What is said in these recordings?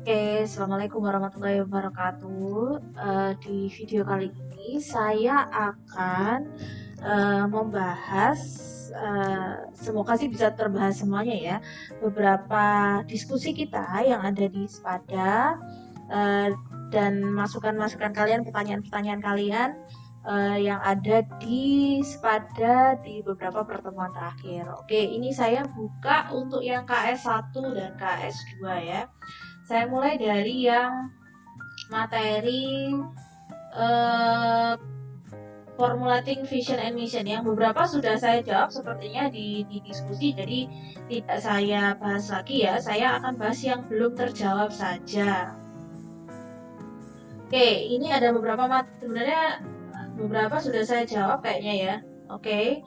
Oke, assalamualaikum warahmatullahi wabarakatuh. Di video kali ini saya akan membahas, semoga sih bisa terbahas semuanya ya, beberapa diskusi kita yang ada di Sepada, uh, dan masukan-masukan kalian, pertanyaan-pertanyaan kalian yang ada di Sepada di beberapa pertemuan terakhir. Oke, ini saya buka untuk yang KS1 dan KS2 ya. Saya mulai dari yang materi uh, formulating vision and mission. Yang beberapa sudah saya jawab sepertinya di diskusi, jadi tidak saya bahas lagi ya. Saya akan bahas yang belum terjawab saja. Oke, ini ada beberapa sebenarnya beberapa sudah saya jawab kayaknya ya. Oke.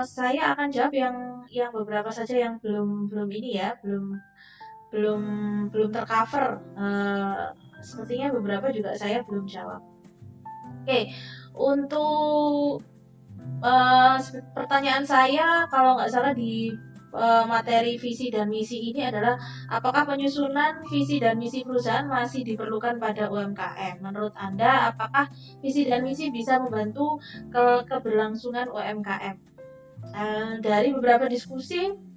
Saya akan jawab yang beberapa saja yang belum ini ya, belum belum tercover. Sepertinya beberapa juga saya belum jawab. Oke, untuk pertanyaan saya kalau nggak salah di materi visi dan misi ini adalah apakah penyusunan visi dan misi perusahaan masih diperlukan pada UMKM? Menurut Anda, apakah visi dan misi bisa membantu keberlangsungan UMKM? Dari beberapa diskusi,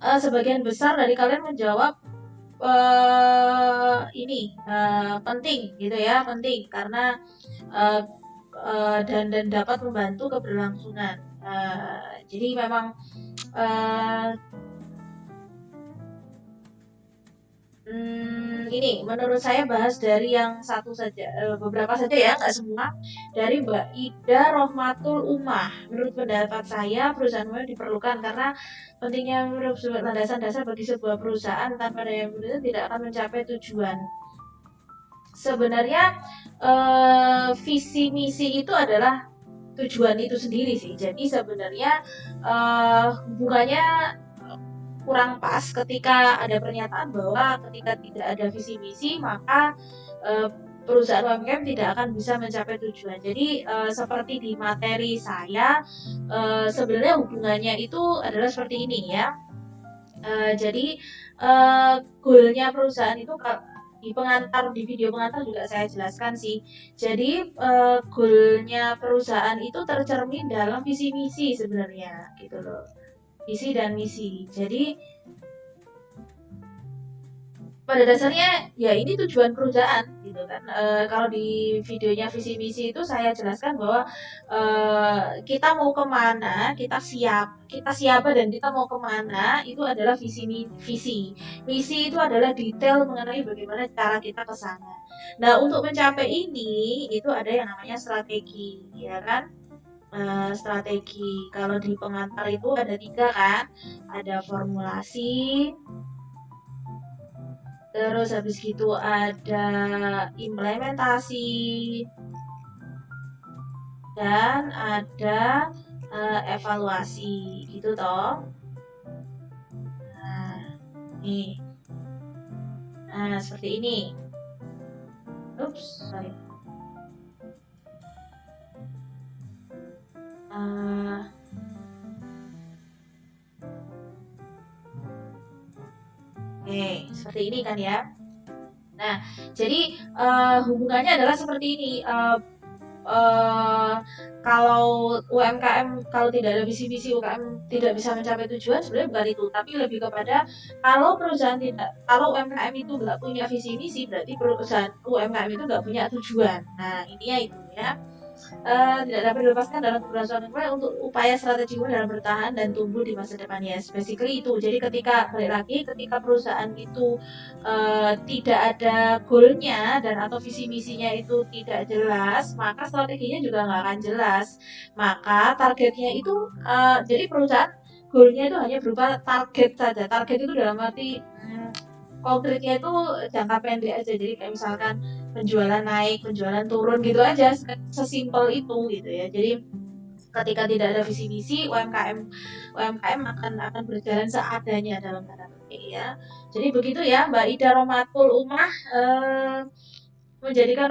sebagian besar dari kalian menjawab ini penting gitu ya, penting karena dan dapat membantu keberlangsungan. Jadi memang ini menurut saya bahas dari yang satu saja, beberapa saja ya, nggak semua. Dari Mbak Ida Rohmatul Umah, menurut pendapat saya perusahaan UMKM diperlukan karena pentingnya sebuah landasan dasar bagi sebuah perusahaan tanpa daya beli tidak akan mencapai tujuan. Sebenarnya visi misi itu adalah tujuan itu sendiri sih. Jadi sebenarnya hubungannya kurang pas ketika ada pernyataan bahwa ketika tidak ada visi misi maka perusahaan UMKM tidak akan bisa mencapai tujuan. Jadi seperti di materi saya, sebenarnya hubungannya itu adalah seperti ini ya. Jadi goalnya perusahaan itu di video pengantar juga saya jelaskan sih. Jadi goalnya perusahaan itu tercermin dalam visi misi sebenarnya gitu loh. Visi dan misi. Jadi pada dasarnya ya ini tujuan perusahaan gitu kan. Kalau di videonya visi misi itu saya jelaskan bahwa kita mau kemana, kita siapa dan kita mau kemana itu adalah visi. Misi itu adalah detail mengenai bagaimana cara kita ke sana. Nah, untuk mencapai ini itu ada yang namanya strategi, ya kan? Strategi kalau di pengantar itu ada 3 kan, ada formulasi, terus habis gitu ada implementasi, dan ada evaluasi gitu toh. Nah, nih. Nah, seperti ini. Oops, sorry. Oke, seperti ini kan ya. Nah, jadi hubungannya adalah seperti ini. Kalau UMKM, kalau tidak ada visi-visi UMKM tidak bisa mencapai tujuan, sebenarnya bukan itu, tapi lebih kepada kalau UMKM itu nggak punya visi misi, berarti perusahaan UMKM itu nggak punya tujuan. Nah, intinya itu ya. Tidak dapat dilepaskan dalam keberlangsungan UMKM untuk upaya strategi dalam bertahan dan tumbuh di masa depan ya. Basically itu. Jadi ketika perusahaan itu tidak ada goalnya dan atau visi misinya itu tidak jelas, maka strateginya juga nggak akan jelas. Maka targetnya itu jadi perusahaan goalnya itu hanya berupa target saja. Target itu dalam arti konkretnya itu jangka pendek aja. Jadi kayak misalkan penjualan naik, penjualan turun gitu aja, sesimpel itu gitu ya. Jadi ketika tidak ada visi misi, UMKM akan berjalan seadanya dalam tanda petik ya. Jadi begitu ya, Mbak Ida Rohmatul Umah menjadikan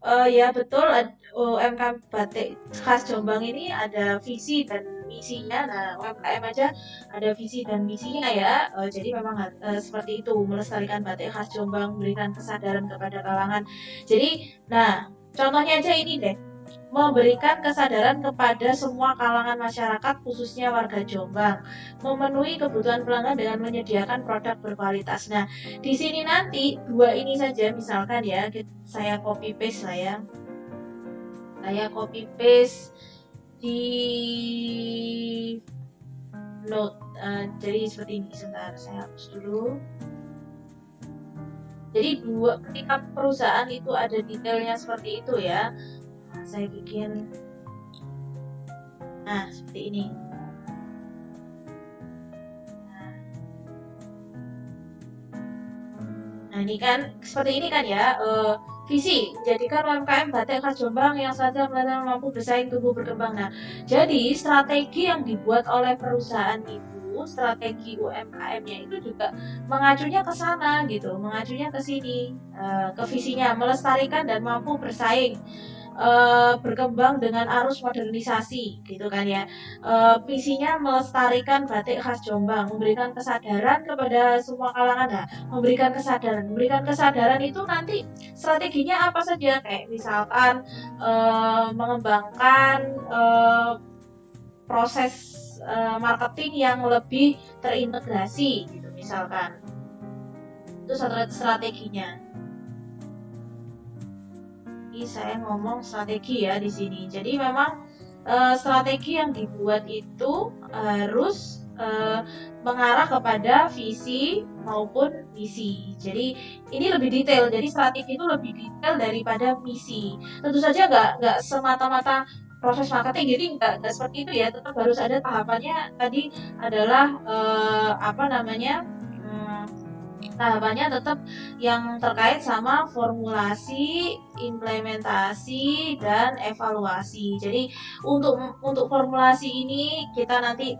Ya betul, UMKM Batik khas Jombang ini ada visi dan misinya. Nah, UMKM aja ada visi dan misinya ya. Jadi memang seperti itu, melestarikan batik khas Jombang, memberikan kesadaran kepada kalangan. Jadi, nah, contohnya aja ini deh, memberikan kesadaran kepada semua kalangan masyarakat khususnya warga Jombang, memenuhi kebutuhan pelanggan dengan menyediakan produk berkualitas. Nah, di sini nanti dua ini saja misalkan ya, saya copy paste lah ya. Saya copy paste di note. Jadi seperti ini. Sebentar, saya hapus dulu. Jadi ketika perusahaan itu ada detailnya seperti itu ya. Nah, saya bikin seperti ini. Nah, ini kan seperti ini kan ya. Visi jadikan UMKM batik khas Jombang yang saja mampu bersaing tumbuh berkembang. Nah, jadi strategi yang dibuat oleh perusahaan itu, strategi UMKM-nya itu juga mengacunya ke sana gitu, mengacunya ke sini, ke visinya melestarikan dan mampu bersaing, berkembang dengan arus modernisasi gitu kan ya. Visinya melestarikan batik khas Jombang, memberikan kesadaran kepada semua kalangan. Nah, memberikan kesadaran itu nanti strateginya apa saja, kayak misalkan mengembangkan proses marketing yang lebih terintegrasi gitu misalkan, itu strateginya. Saya ngomong strategi ya di sini. Jadi memang strategi yang dibuat itu harus mengarah kepada visi maupun misi. Jadi ini lebih detail. Jadi strategi itu lebih detail daripada misi. Tentu saja nggak semata-mata proses marketing. Jadi nggak seperti itu ya. Tetap harus ada tahapannya. Tadi adalah tahapannya tetap yang terkait sama formulasi, implementasi, dan evaluasi. Jadi untuk formulasi ini kita nanti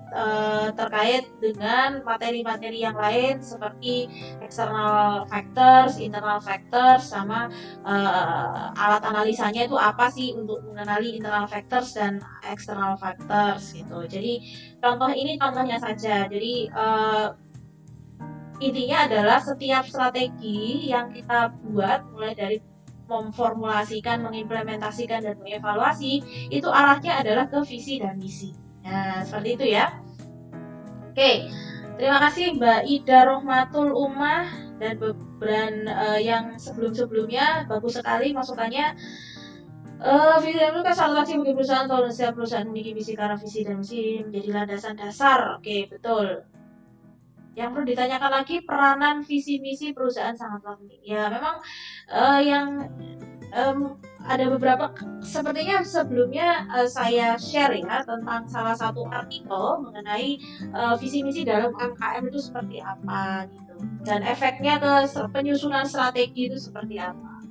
terkait dengan materi-materi yang lain seperti external factors, internal factors, sama alat analisanya itu apa sih untuk mengenali internal factors dan external factors gitu. Jadi contohnya saja. Jadi intinya adalah setiap strategi yang kita buat mulai dari memformulasikan, mengimplementasikan, dan mengevaluasi itu arahnya adalah ke visi dan misi. Nah, seperti itu ya. Oke, terima kasih Mbak Ida Rohmatul Umah dan yang sebelum-sebelumnya, bagus sekali masukannya. Visi dan misi kan satu lagi bagi perusahaan, kalau setiap perusahaan memiliki visi karena visi dan misi menjadi landasan dasar. Oke, betul. Yang perlu ditanyakan lagi, peranan visi misi perusahaan sangat penting. Ya memang ada beberapa, sepertinya sebelumnya saya share ya tentang salah satu artikel mengenai visi misi dalam UMKM itu seperti apa gitu, dan efeknya ke penyusunan strategi itu seperti apa.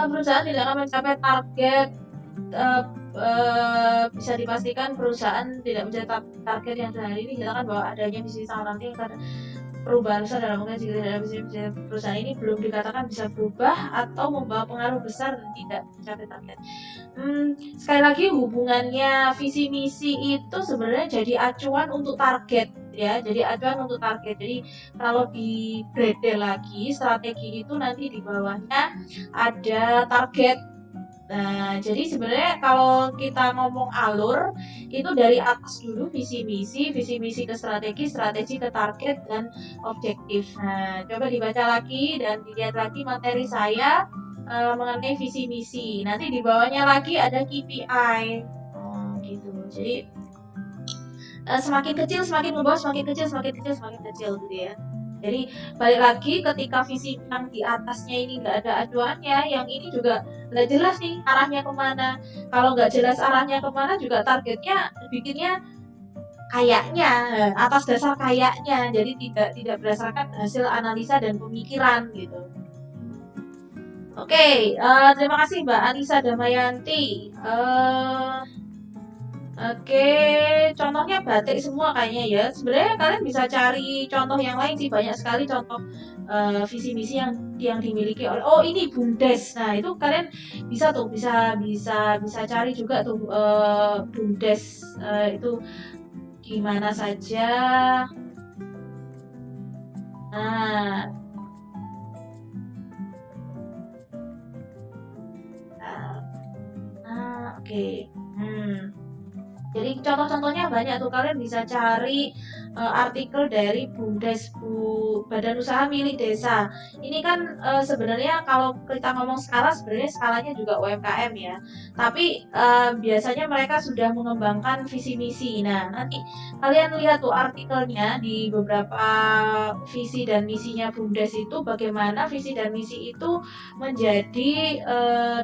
Perusahaan tidak akan mencapai target, bisa dipastikan perusahaan tidak mencapai target yang sehari ini dikatakan bahwa adanya visi sangat penting karena perubahan besar dalam mungkin jika dalam visi perusahaan ini belum dikatakan bisa berubah atau membawa pengaruh besar dan tidak mencapai target. Sekali lagi, hubungannya visi misi itu sebenarnya jadi acuan untuk target ya, jadi acuan untuk target. Jadi kalau di breakdown lagi strategi itu nanti di bawahnya ada target. Nah, jadi sebenarnya kalau kita ngomong alur itu dari atas dulu visi misi ke strategi ke target dan objektif. Nah, coba dibaca lagi dan dilihat lagi materi saya mengenai visi misi. Nanti di bawahnya lagi ada KPI. Gitu. Jadi semakin kecil semakin ke bawah, semakin kecil gitu ya. Jadi balik lagi, ketika visi yang di atasnya ini nggak ada acuannya, yang ini juga nggak jelas nih arahnya kemana. Kalau nggak jelas arahnya kemana juga targetnya bikinnya kayaknya atas dasar kayaknya, jadi tidak berdasarkan hasil analisa dan pemikiran gitu. Oke, terima kasih Mbak Anissa Damayanti. Oke, contohnya batik semua kayaknya ya. Sebenarnya kalian bisa cari contoh yang lain sih, banyak sekali contoh visi misi yang dimiliki oleh. Oh, ini BUMDes. Nah, itu kalian bisa tuh bisa cari juga tuh BUMDes itu di mana saja. Nah, oke. Hmm. Jadi contoh-contohnya banyak tuh, kalian bisa cari artikel dari BUMDes, Badan Usaha Milik Desa. Ini kan sebenarnya kalau kita ngomong skala, sebenarnya skalanya juga UMKM ya. Tapi biasanya mereka sudah mengembangkan visi misi. Nah, nanti kalian lihat tuh artikelnya di beberapa visi dan misinya BUMDes itu, bagaimana visi dan misi itu menjadi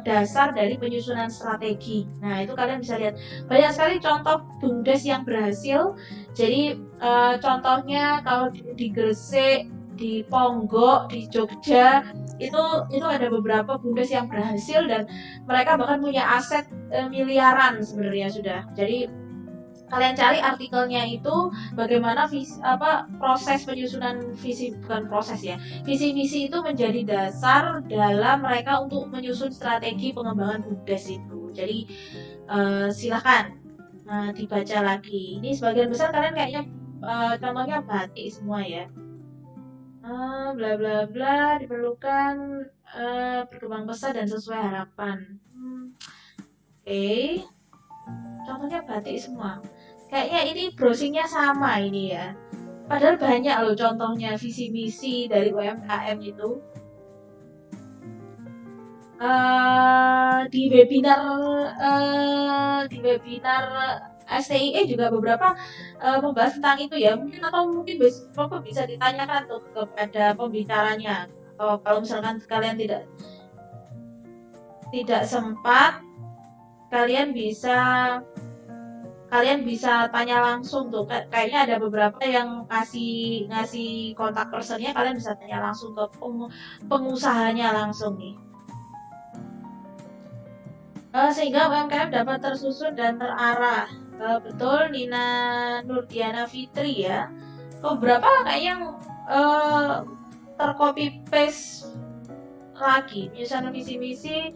dasar dari penyusunan strategi. Nah, itu kalian bisa lihat banyak sekali contoh BUMDes yang berhasil. Jadi contohnya kalau di Gresik, di Ponggok, di Jogja itu ada beberapa BUMDes yang berhasil dan mereka bahkan punya aset miliaran sebenarnya sudah. Jadi kalian cari artikelnya itu bagaimana proses penyusunan visi, bukan proses ya, visi misi itu menjadi dasar dalam mereka untuk menyusun strategi pengembangan BUMDes itu. Jadi silakan dibaca lagi. Ini sebagian besar kalian kayaknya contohnya batik semua ya. Bla bla bla diperlukan berkembang pesat dan sesuai harapan. Oke. Contohnya batik semua. Kayaknya ini browsingnya sama ini ya. Padahal banyak loh contohnya visi misi dari UMKM itu. Di webinar STIE juga beberapa membahas tentang itu ya. Mungkin Bapak bisa ditanyakan tuh kepada pembicaranya. Atau kalau misalkan kalian tidak sempat, kalian bisa tanya langsung tuh. Kayaknya ada beberapa yang ngasih kontak personnya, kalian bisa tanya langsung ke pengusahanya langsung nih. Sehingga UMKM dapat tersusun dan terarah. Betul, Nina Nurdiana Fitri ya. Beberapa kayak yang tercopy paste lagi. Misalnya visi misi,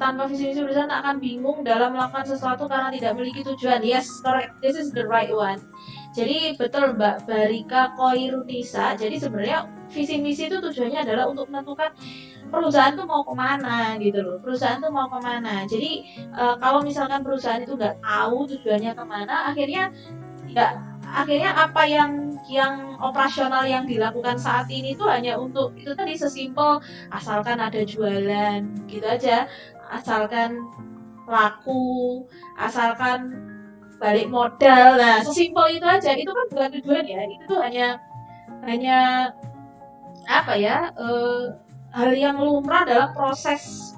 tanpa visi misi perusahaan akan bingung dalam melakukan sesuatu karena tidak memiliki tujuan. Yes, correct. This is the right one. Jadi betul Mbak Barika Koirunisa. Jadi sebenarnya visi misi itu tujuannya adalah untuk menentukan perusahaan tuh mau kemana gitu loh. Perusahaan tuh mau kemana. Jadi kalau misalkan perusahaan itu nggak tahu tujuannya kemana, akhirnya apa yang operasional yang dilakukan saat ini tuh hanya untuk itu tadi, sesimpel asalkan ada jualan gitu aja, asalkan laku, asalkan balik modal. Nah, sesimpel itu aja. Itu kan bukan tujuan ya. Itu tuh hanya apa ya? Hal yang lumrah dalam proses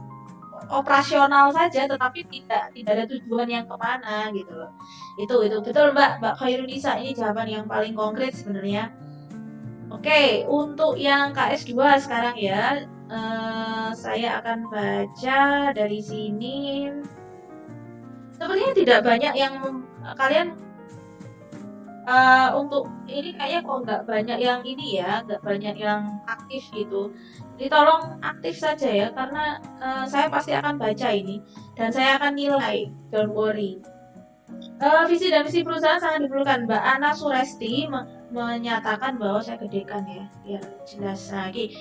operasional saja, tetapi tidak ada tujuan yang kemana gitu loh. Itu betul Mbak Khairunisa, ini jawaban yang paling konkret sebenarnya. Oke, untuk yang KS2 sekarang ya, saya akan baca dari sini. Sepertinya tidak banyak yang kalian untuk ini kayaknya kok nggak banyak yang ini ya, nggak banyak yang aktif gitu. Jadi tolong aktif saja ya, karena saya pasti akan baca ini dan saya akan nilai, don't worry. Visi dan misi perusahaan sangat diperlukan. Mbak Ana Suresti menyatakan bahwa saya gedekan ya, biar jelas lagi.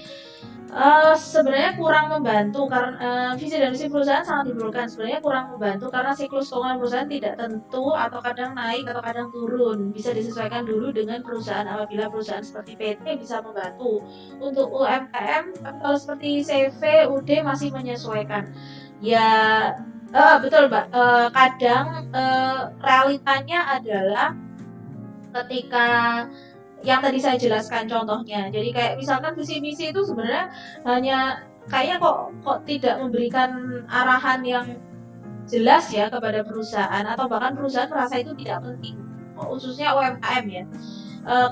Sebenarnya kurang membantu karena visi dan misi perusahaan sangat diperlukan. Sebenarnya kurang membantu karena siklus keuangan perusahaan tidak tentu, atau kadang naik atau kadang turun. Bisa disesuaikan dulu dengan perusahaan. Apabila perusahaan seperti PT bisa membantu. Untuk UMKM, kalau seperti CV, UD masih menyesuaikan. Ya, betul Mbak. Kadang realitanya adalah ketika yang tadi saya jelaskan contohnya. Jadi kayak misalkan visi misi itu sebenarnya hanya kayaknya kok tidak memberikan arahan yang jelas ya kepada perusahaan, atau bahkan perusahaan merasa itu tidak penting, khususnya UMKM ya.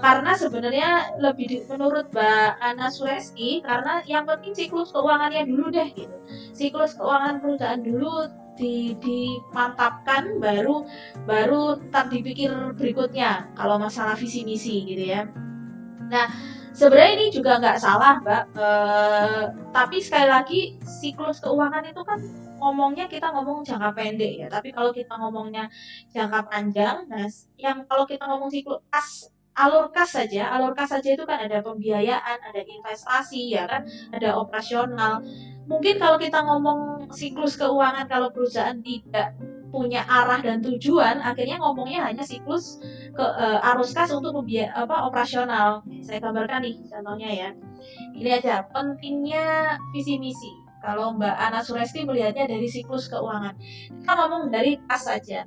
Karena sebenarnya menurut Mbak Ana Suresti, karena yang penting siklus keuangannya dulu deh gitu. Siklus keuangan perusahaan dulu dimantapkan, baru tak dipikir berikutnya kalau masalah visi misi gitu ya. Nah, sebenarnya ini juga nggak salah, Mbak. Tapi sekali lagi siklus keuangan itu kan kita ngomong jangka pendek ya. Tapi kalau kita ngomongnya jangka panjang, nah yang kalau kita ngomong siklus alur kas saja itu kan ada pembiayaan, ada investasi ya kan, ada operasional. Mungkin kalau kita ngomong siklus keuangan, kalau perusahaan tidak punya arah dan tujuan, akhirnya ngomongnya hanya siklus arus kas untuk operasional. Saya gambarkan nih contohnya ya. Ini aja pentingnya visi misi. Kalau Mbak Ana Suresti melihatnya dari siklus keuangan, kita ngomong dari kas saja,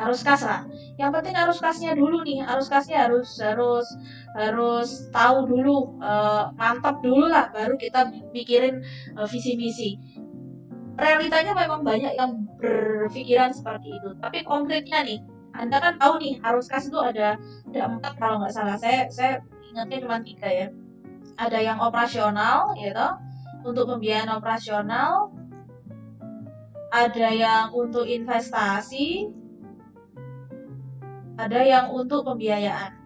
arus kas lah. Yang penting arus kasnya dulu nih, arus kasnya harus tahu dulu, mantap dulu lah, baru kita pikirin visi misi. Realitanya memang banyak yang berpikiran seperti itu, tapi konkretnya nih, Anda kan tahu nih arus kas itu ada 4 kalau nggak salah, saya ingatnya cuma 3 ya. Ada yang operasional gitu, untuk pembiayaan operasional, ada yang untuk investasi, ada yang untuk pembiayaan.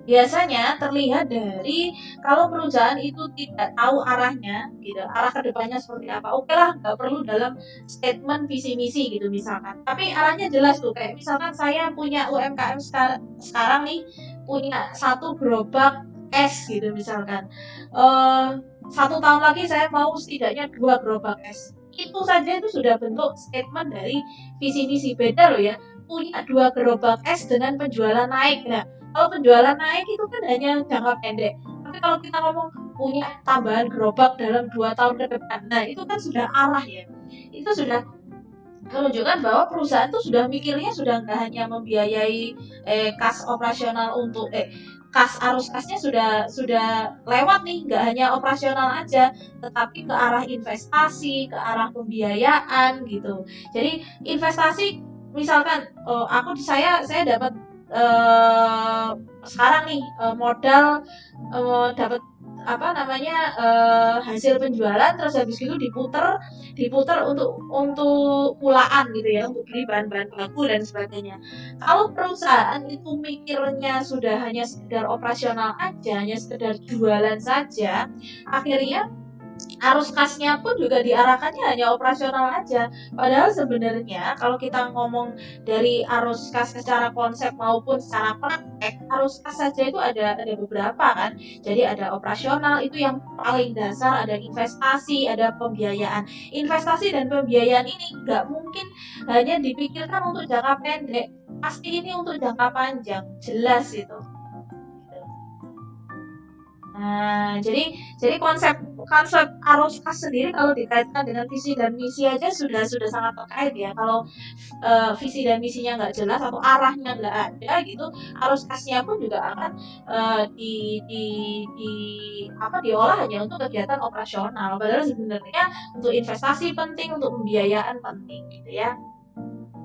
Biasanya terlihat dari kalau perusahaan itu tidak tahu arahnya, gitu, arah kedepannya seperti apa. Oke lah, nggak perlu dalam statement visi misi gitu misalkan. Tapi arahnya jelas tuh, kayak misalkan saya punya UMKM sekarang nih, punya 1 gerobak es gitu misalkan. 1 tahun lagi saya mau setidaknya 2 gerobak es. Itu saja itu sudah bentuk statement dari visi misi. Beda loh ya, punya 2 gerobak es dengan penjualan naik. Nah, kalau penjualan naik itu kan hanya jangka pendek. Tapi kalau kita ngomong punya tambahan gerobak dalam 2 tahun ke depan, nah itu kan sudah arah ya. Itu sudah menunjukkan bahwa perusahaan itu sudah mikirnya sudah nggak hanya membiayai kas operasional untuk kas arus kasnya sudah lewat nih, nggak hanya operasional aja, tetapi ke arah investasi, ke arah pembiayaan gitu. Jadi investasi misalkan saya dapat sekarang nih modal, dapat hasil penjualan, terus habis itu diputer untuk pulaan gitu ya, untuk beli bahan-bahan baku dan sebagainya. Kalau perusahaan itu mikirnya sudah hanya sekedar operasional aja, hanya sekedar jualan saja, akhirnya arus kasnya pun juga diarahkannya hanya operasional aja. Padahal sebenarnya kalau kita ngomong dari arus kas secara konsep maupun secara praktek, arus kas saja itu ada beberapa kan. Jadi ada operasional, itu yang paling dasar, ada investasi, ada pembiayaan. Investasi dan pembiayaan ini nggak mungkin hanya dipikirkan untuk jangka pendek, pasti ini untuk jangka panjang, jelas itu. Nah, jadi konsep arus kas sendiri kalau dikaitkan dengan visi dan misi aja sudah sangat terkait ya. Kalau visi dan misinya nggak jelas atau arahnya nggak ada gitu, arus kasnya pun juga akan diolah hanya untuk kegiatan operasional. Padahal sebenarnya untuk investasi penting, untuk pembiayaan penting gitu ya.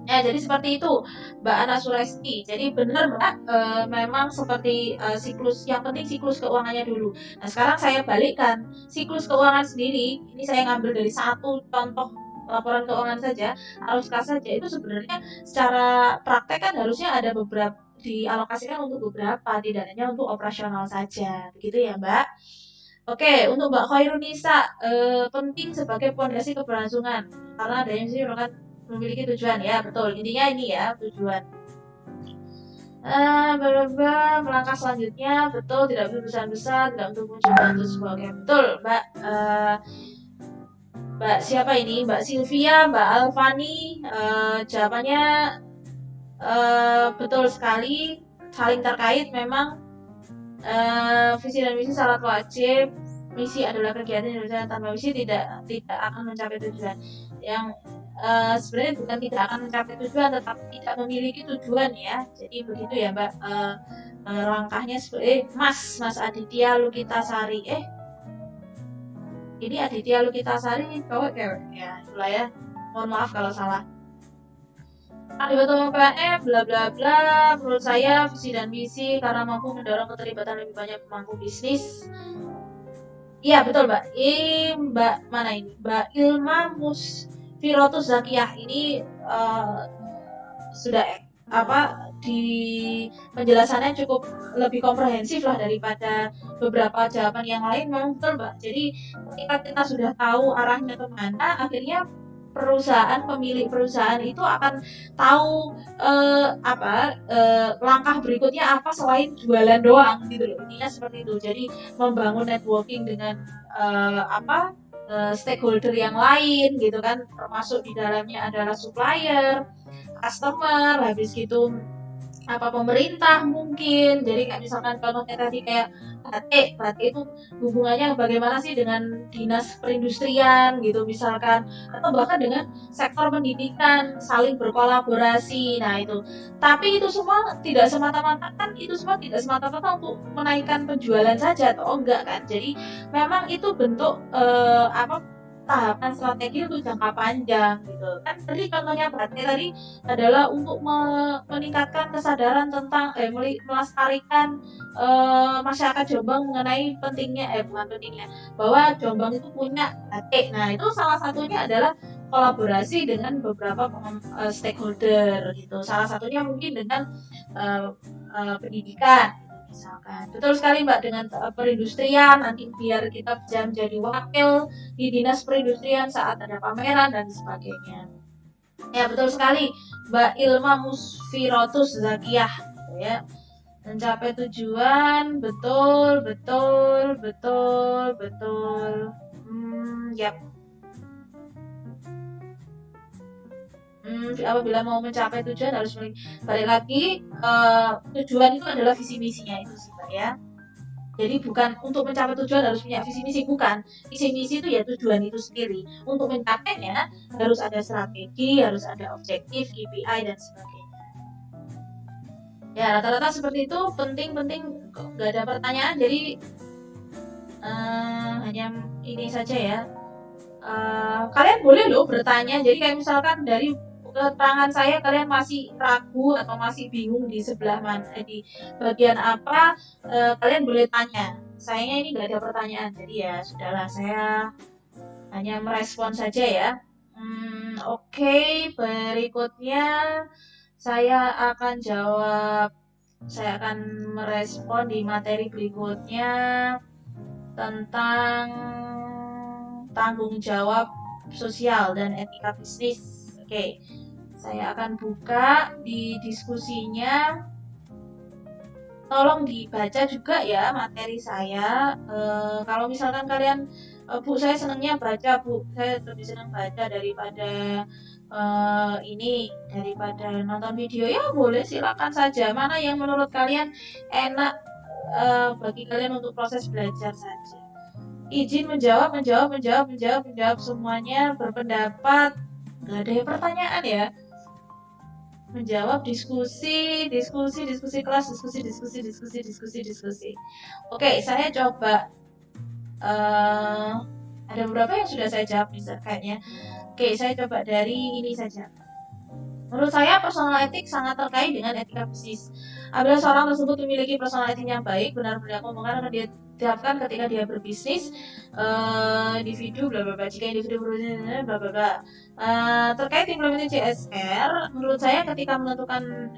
Ya, jadi seperti itu Mbak Ana Suresti. Jadi benar Mbak, memang seperti siklus, yang penting siklus keuangannya dulu. Nah sekarang saya balikkan, siklus keuangan sendiri, ini saya ngambil dari 1 contoh laporan keuangan saja, arus kas saja, itu sebenarnya secara praktek kan harusnya ada beberapa, dialokasikan untuk beberapa, tidak hanya untuk operasional saja, begitu ya Mbak. Oke, untuk Mbak Khairunisa, penting sebagai pondasi keberlangsungan, karena adanya sih kan memiliki tujuan ya, betul, intinya ini ya, tujuan. Melangkah selanjutnya, betul, tidak untuk besar-besar, tidak untuk muncul untuk sebagainya, betul Mbak. Mbak siapa ini, Mbak Sylvia, Mbak Alfani, jawabannya betul sekali, saling terkait memang. Visi dan misi sangat wajib. Misi adalah kegiatan yang berjalan tanpa misi tidak akan mencapai tujuan. Yang sebenarnya bukan tidak akan mencapai tujuan, tetapi tidak memiliki tujuan ya. Jadi begitu ya Mbak. Langkahnya seperti Mas Aditya Lukitasari. Ini Aditya Lukitasari cowok cewek ya, itulah ya. Mohon maaf kalau salah. Terlibat PPM, bla bla bla. Menurut saya visi dan misi karena mampu mendorong keterlibatan lebih banyak pemangku bisnis. Iya betul Mbak. Mbak mana ini? Mbak Ilma Musfirotus Zakiyah ini eh, sudah di penjelasannya cukup lebih komprehensif lah daripada beberapa jawaban yang lain, memang betul Mbak. Jadi ketika kita sudah tahu arahnya kemana, akhirnya pemilik perusahaan itu akan tahu langkah berikutnya apa selain jualan doang gitu loh, intinya seperti itu. Jadi membangun networking dengan stakeholder yang lain gitu kan, termasuk di dalamnya adalah supplier, customer, habis gitu pemerintah mungkin. Jadi kayak misalkan contohnya tadi kayak batik itu hubungannya bagaimana sih dengan dinas perindustrian gitu misalkan, atau bahkan dengan sektor pendidikan, saling berkolaborasi. Nah itu, tapi itu semua tidak semata-mata untuk menaikkan penjualan saja atau enggak kan. Jadi memang itu bentuk tahapan strategi untuk jangka panjang gitu kan. Tadi contohnya batik tadi adalah untuk meningkatkan kesadaran tentang melestarikan masyarakat Jombang mengenai bukan pentingnya, bahwa Jombang itu punya batik. Nah itu salah satunya adalah kolaborasi dengan beberapa stakeholder gitu. Salah satunya mungkin dengan pendidikan misalkan. Betul sekali Mbak, dengan perindustrian nanti biar kita bisa menjadi wakil di dinas perindustrian saat ada pameran dan sebagainya. Ya betul sekali Mbak Ilma Musfirotus Zakiyah ya. Mencapai tujuan, betul. Yap. Apabila mau mencapai tujuan harus balik lagi, tujuan itu adalah visi misinya itu sih Mbak ya. Jadi bukan untuk mencapai tujuan harus punya visi misi, bukan. Visi misi itu ya tujuan itu sendiri. Untuk mencapainya harus ada strategi, harus ada objektif, KPI dan sebagainya. Ya rata-rata seperti itu, penting. Gak ada pertanyaan, jadi hanya ini saja ya. Kalian boleh loh bertanya. Jadi kayak misalkan dari keterangan saya kalian masih ragu atau masih bingung di sebelah mana, di bagian apa, kalian boleh tanya. Sayangnya ini nggak ada pertanyaan, jadi ya sudahlah, saya hanya merespon saja ya. Oke, berikutnya saya akan merespon di materi berikutnya tentang tanggung jawab sosial dan etika bisnis. Oke. Saya akan buka di diskusinya. Tolong dibaca juga ya materi saya. Kalau misalkan kalian, Bu, saya senangnya baca, Bu. Saya lebih senang baca daripada daripada nonton video. Ya boleh, silakan saja. Mana yang menurut kalian enak bagi kalian untuk proses belajar saja. Izin menjawab semuanya, berpendapat. Gak ada yang pertanyaan ya. Menjawab, diskusi kelas, diskusi. Oke, saya coba ada beberapa yang sudah saya jawab kayaknya. Oke, saya coba dari ini saja. Menurut saya personal etik sangat terkait dengan etika bisnis. Apabila seorang tersebut memiliki personal etik yang baik, benar-benar omongan akan dia diterapkan ketika dia berbisnis. Individu bla bla bla, jika individu berbisnis bla bla bla. Terkait implementasi CSR, menurut saya ketika menentukan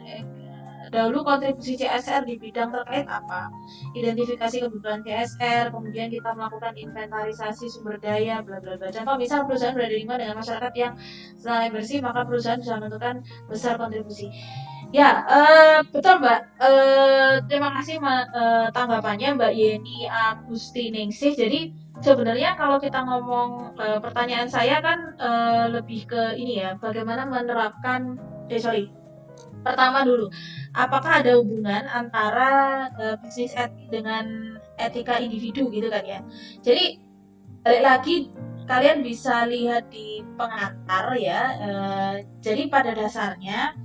dahulu kontribusi CSR di bidang terkait apa, identifikasi kebutuhan CSR, kemudian kita melakukan inventarisasi sumber daya bla bla bla. Contoh misal perusahaan berada di mana dengan masyarakat yang sangat bersih, maka perusahaan bisa menentukan besar kontribusi. Ya, betul Mbak. Terima kasih tanggapannya Mbak Yeni Agustiningsih. Jadi sebenarnya kalau kita ngomong, pertanyaan saya kan lebih ke ini ya, bagaimana menerapkan pertama dulu, apakah ada hubungan antara bisnis etik dengan etika individu gitu kan ya. Jadi balik lagi, kalian bisa lihat di pengantar ya. Jadi pada dasarnya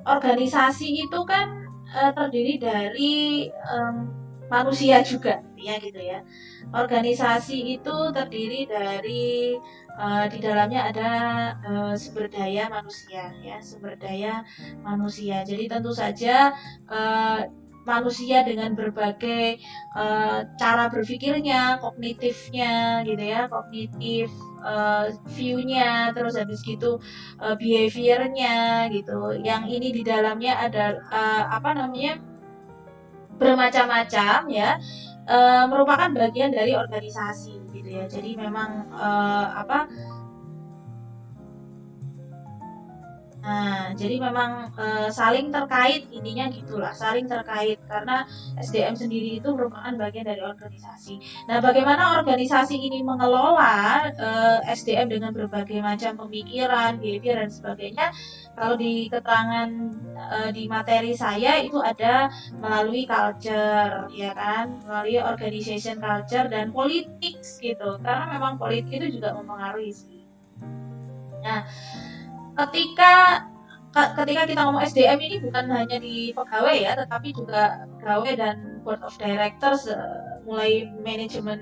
organisasi itu kan terdiri dari manusia juga ya gitu ya. Organisasi itu terdiri dari di dalamnya ada sumber daya manusia ya, sumber daya manusia. Jadi tentu saja manusia dengan berbagai cara berpikirnya, kognitifnya gitu ya, kognitif view-nya, terus habis gitu behavior-nya gitu. Yang ini di dalamnya ada bermacam-macam ya, merupakan bagian dari organisasi gitu ya. Jadi memang jadi memang saling terkait, intinya gitulah, saling terkait karena SDM sendiri itu merupakan bagian dari organisasi. Nah, bagaimana organisasi ini mengelola SDM dengan berbagai macam pemikiran, behavior dan sebagainya? Kalau di keterangan di materi saya itu ada melalui culture, ya kan, melalui organization culture dan politics gitu. Karena memang politik itu juga mempengaruhi sih. Nah, ketika kita ngomong SDM ini bukan hanya di pegawai ya, tetapi juga pegawai dan board of directors, mulai manajemen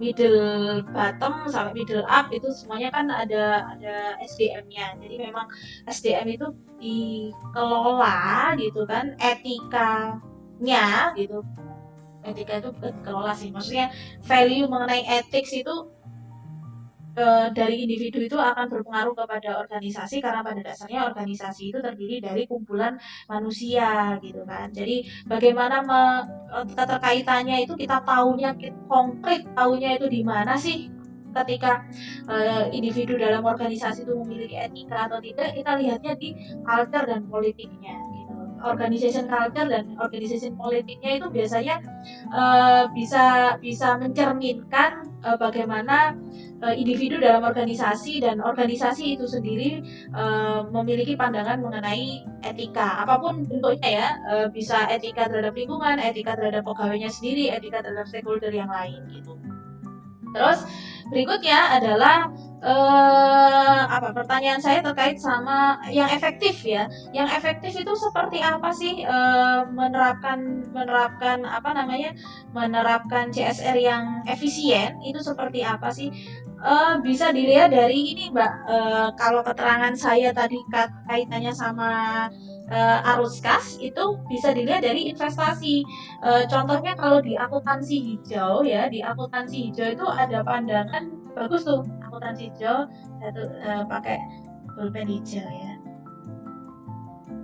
middle bottom sampai middle up itu semuanya kan ada SDM-nya. Jadi memang SDM itu dikelola gitu kan, etikanya gitu. Etika itu bukan dikelola sih, maksudnya value mengenai ethics itu dari individu itu akan berpengaruh kepada organisasi karena pada dasarnya organisasi itu terdiri dari kumpulan manusia gitu kan. Jadi bagaimana keterkaitannya itu kita tahunya konkret, tahunya itu di mana sih ketika individu dalam organisasi itu memiliki etika atau tidak, kita lihatnya di culture dan politiknya gitu. Organization culture dan organization politiknya itu biasanya bisa mencerminkan bagaimana individu dalam organisasi dan organisasi itu sendiri memiliki pandangan mengenai etika apapun bentuknya ya, bisa etika terhadap lingkungan, etika terhadap pegawainya sendiri, etika terhadap stakeholder yang lain gitu. Terus berikutnya adalah pertanyaan saya terkait sama yang efektif ya. Yang efektif itu seperti apa sih menerapkan CSR yang efisien itu seperti apa sih? Bisa dilihat dari ini Mbak, kalau keterangan saya tadi kaitannya sama arus kas itu bisa dilihat dari investasi. Contohnya kalau di akuntansi hijau ya, di akuntansi hijau itu ada pandangan bagus tuh, akuntansi hijau pakai pulpen hijau ya.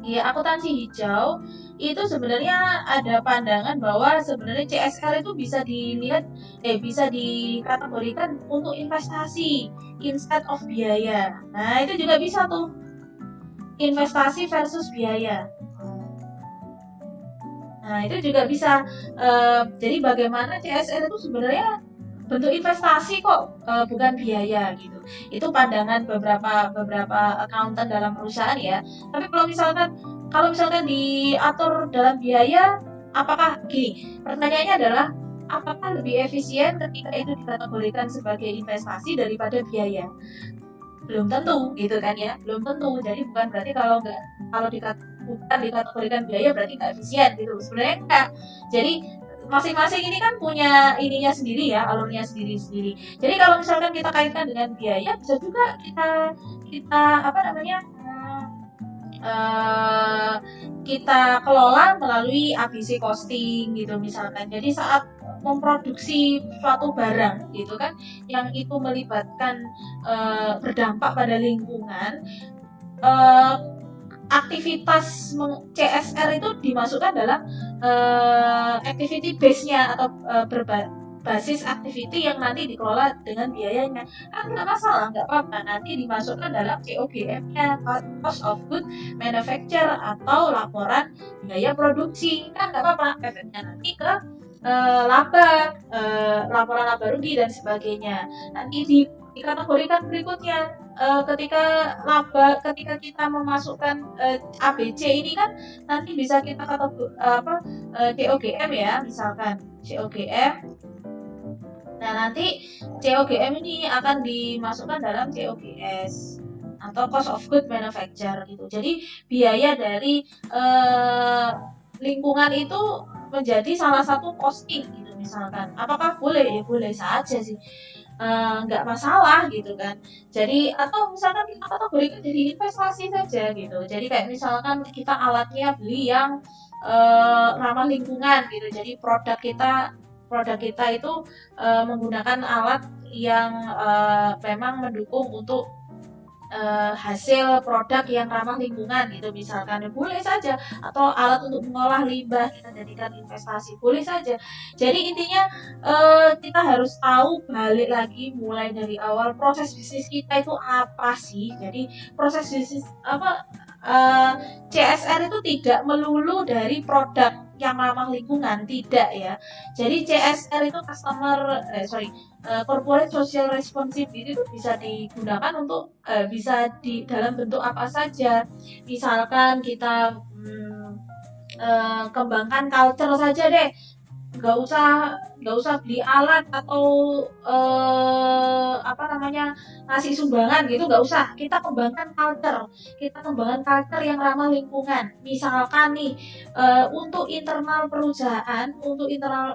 Di akuntansi hijau itu sebenarnya ada pandangan bahwa sebenarnya CSR itu bisa dilihat bisa dikategorikan untuk investasi instead of biaya. Nah, itu juga bisa tuh. Investasi versus biaya. Nah, itu juga bisa. Jadi bagaimana CSR itu sebenarnya bentuk investasi kok, bukan biaya gitu. Itu pandangan beberapa accountant dalam perusahaan ya. Tapi kalau misalkan diatur dalam biaya, apakah gini? Pertanyaannya adalah apakah lebih efisien ketika itu dikategorikan sebagai investasi daripada biaya? Belum tentu gitu kan ya, belum tentu. Jadi bukan berarti kalau bukan dikategorikan biaya berarti nggak efisien gitu, sebenarnya enggak. Jadi masing-masing ini kan punya ininya sendiri ya, alurnya sendiri-sendiri. Jadi kalau misalkan kita kaitkan dengan biaya, bisa juga kita kelola melalui ABC costing gitu misalkan. Jadi saat memproduksi suatu barang gitu kan, yang itu melibatkan berdampak pada lingkungan, aktivitas CSR itu dimasukkan dalam activity base-nya atau basis activity yang nanti dikelola dengan biayanya. Kan nggak masalah, nggak apa-apa, nanti dimasukkan dalam COGM-nya, cost of good manufacture atau laporan biaya produksi, kan nggak apa-apa, efeknya nanti ke laba, laporan laba rugi dan sebagainya. Nanti dikategorikan berikutnya, ketika kita memasukkan ABC ini kan nanti bisa kita COGM ya, misalkan COGM. Nah, nanti COGM ini akan dimasukkan dalam COGS atau cost of good manufacture gitu. Jadi biaya dari lingkungan itu menjadi salah satu costing gitu misalkan. Apakah boleh? Ya boleh saja sih. Nggak masalah gitu kan. Jadi atau misalkan kita kategorikan jadi investasi saja gitu. Jadi kayak misalkan kita alatnya beli yang ramah lingkungan gitu. Jadi produk kita itu menggunakan alat yang memang mendukung untuk hasil produk yang ramah lingkungan gitu, misalkan boleh saja, atau alat untuk mengolah limbah kita jadikan investasi, boleh saja. Jadi intinya kita harus tahu, balik lagi mulai dari awal, proses bisnis kita itu apa sih. Jadi proses bisnis apa, CSR itu tidak melulu dari produk yang ramah lingkungan, tidak ya. Jadi CSR itu corporate social responsibility itu bisa digunakan untuk bisa di dalam bentuk apa saja. Misalkan kita kembangkan culture saja deh, nggak usah beli alat atau ngasih sumbangan gitu, nggak usah. Kita kembangkan culture yang ramah lingkungan. Misalkan nih untuk internal perusahaan, untuk internal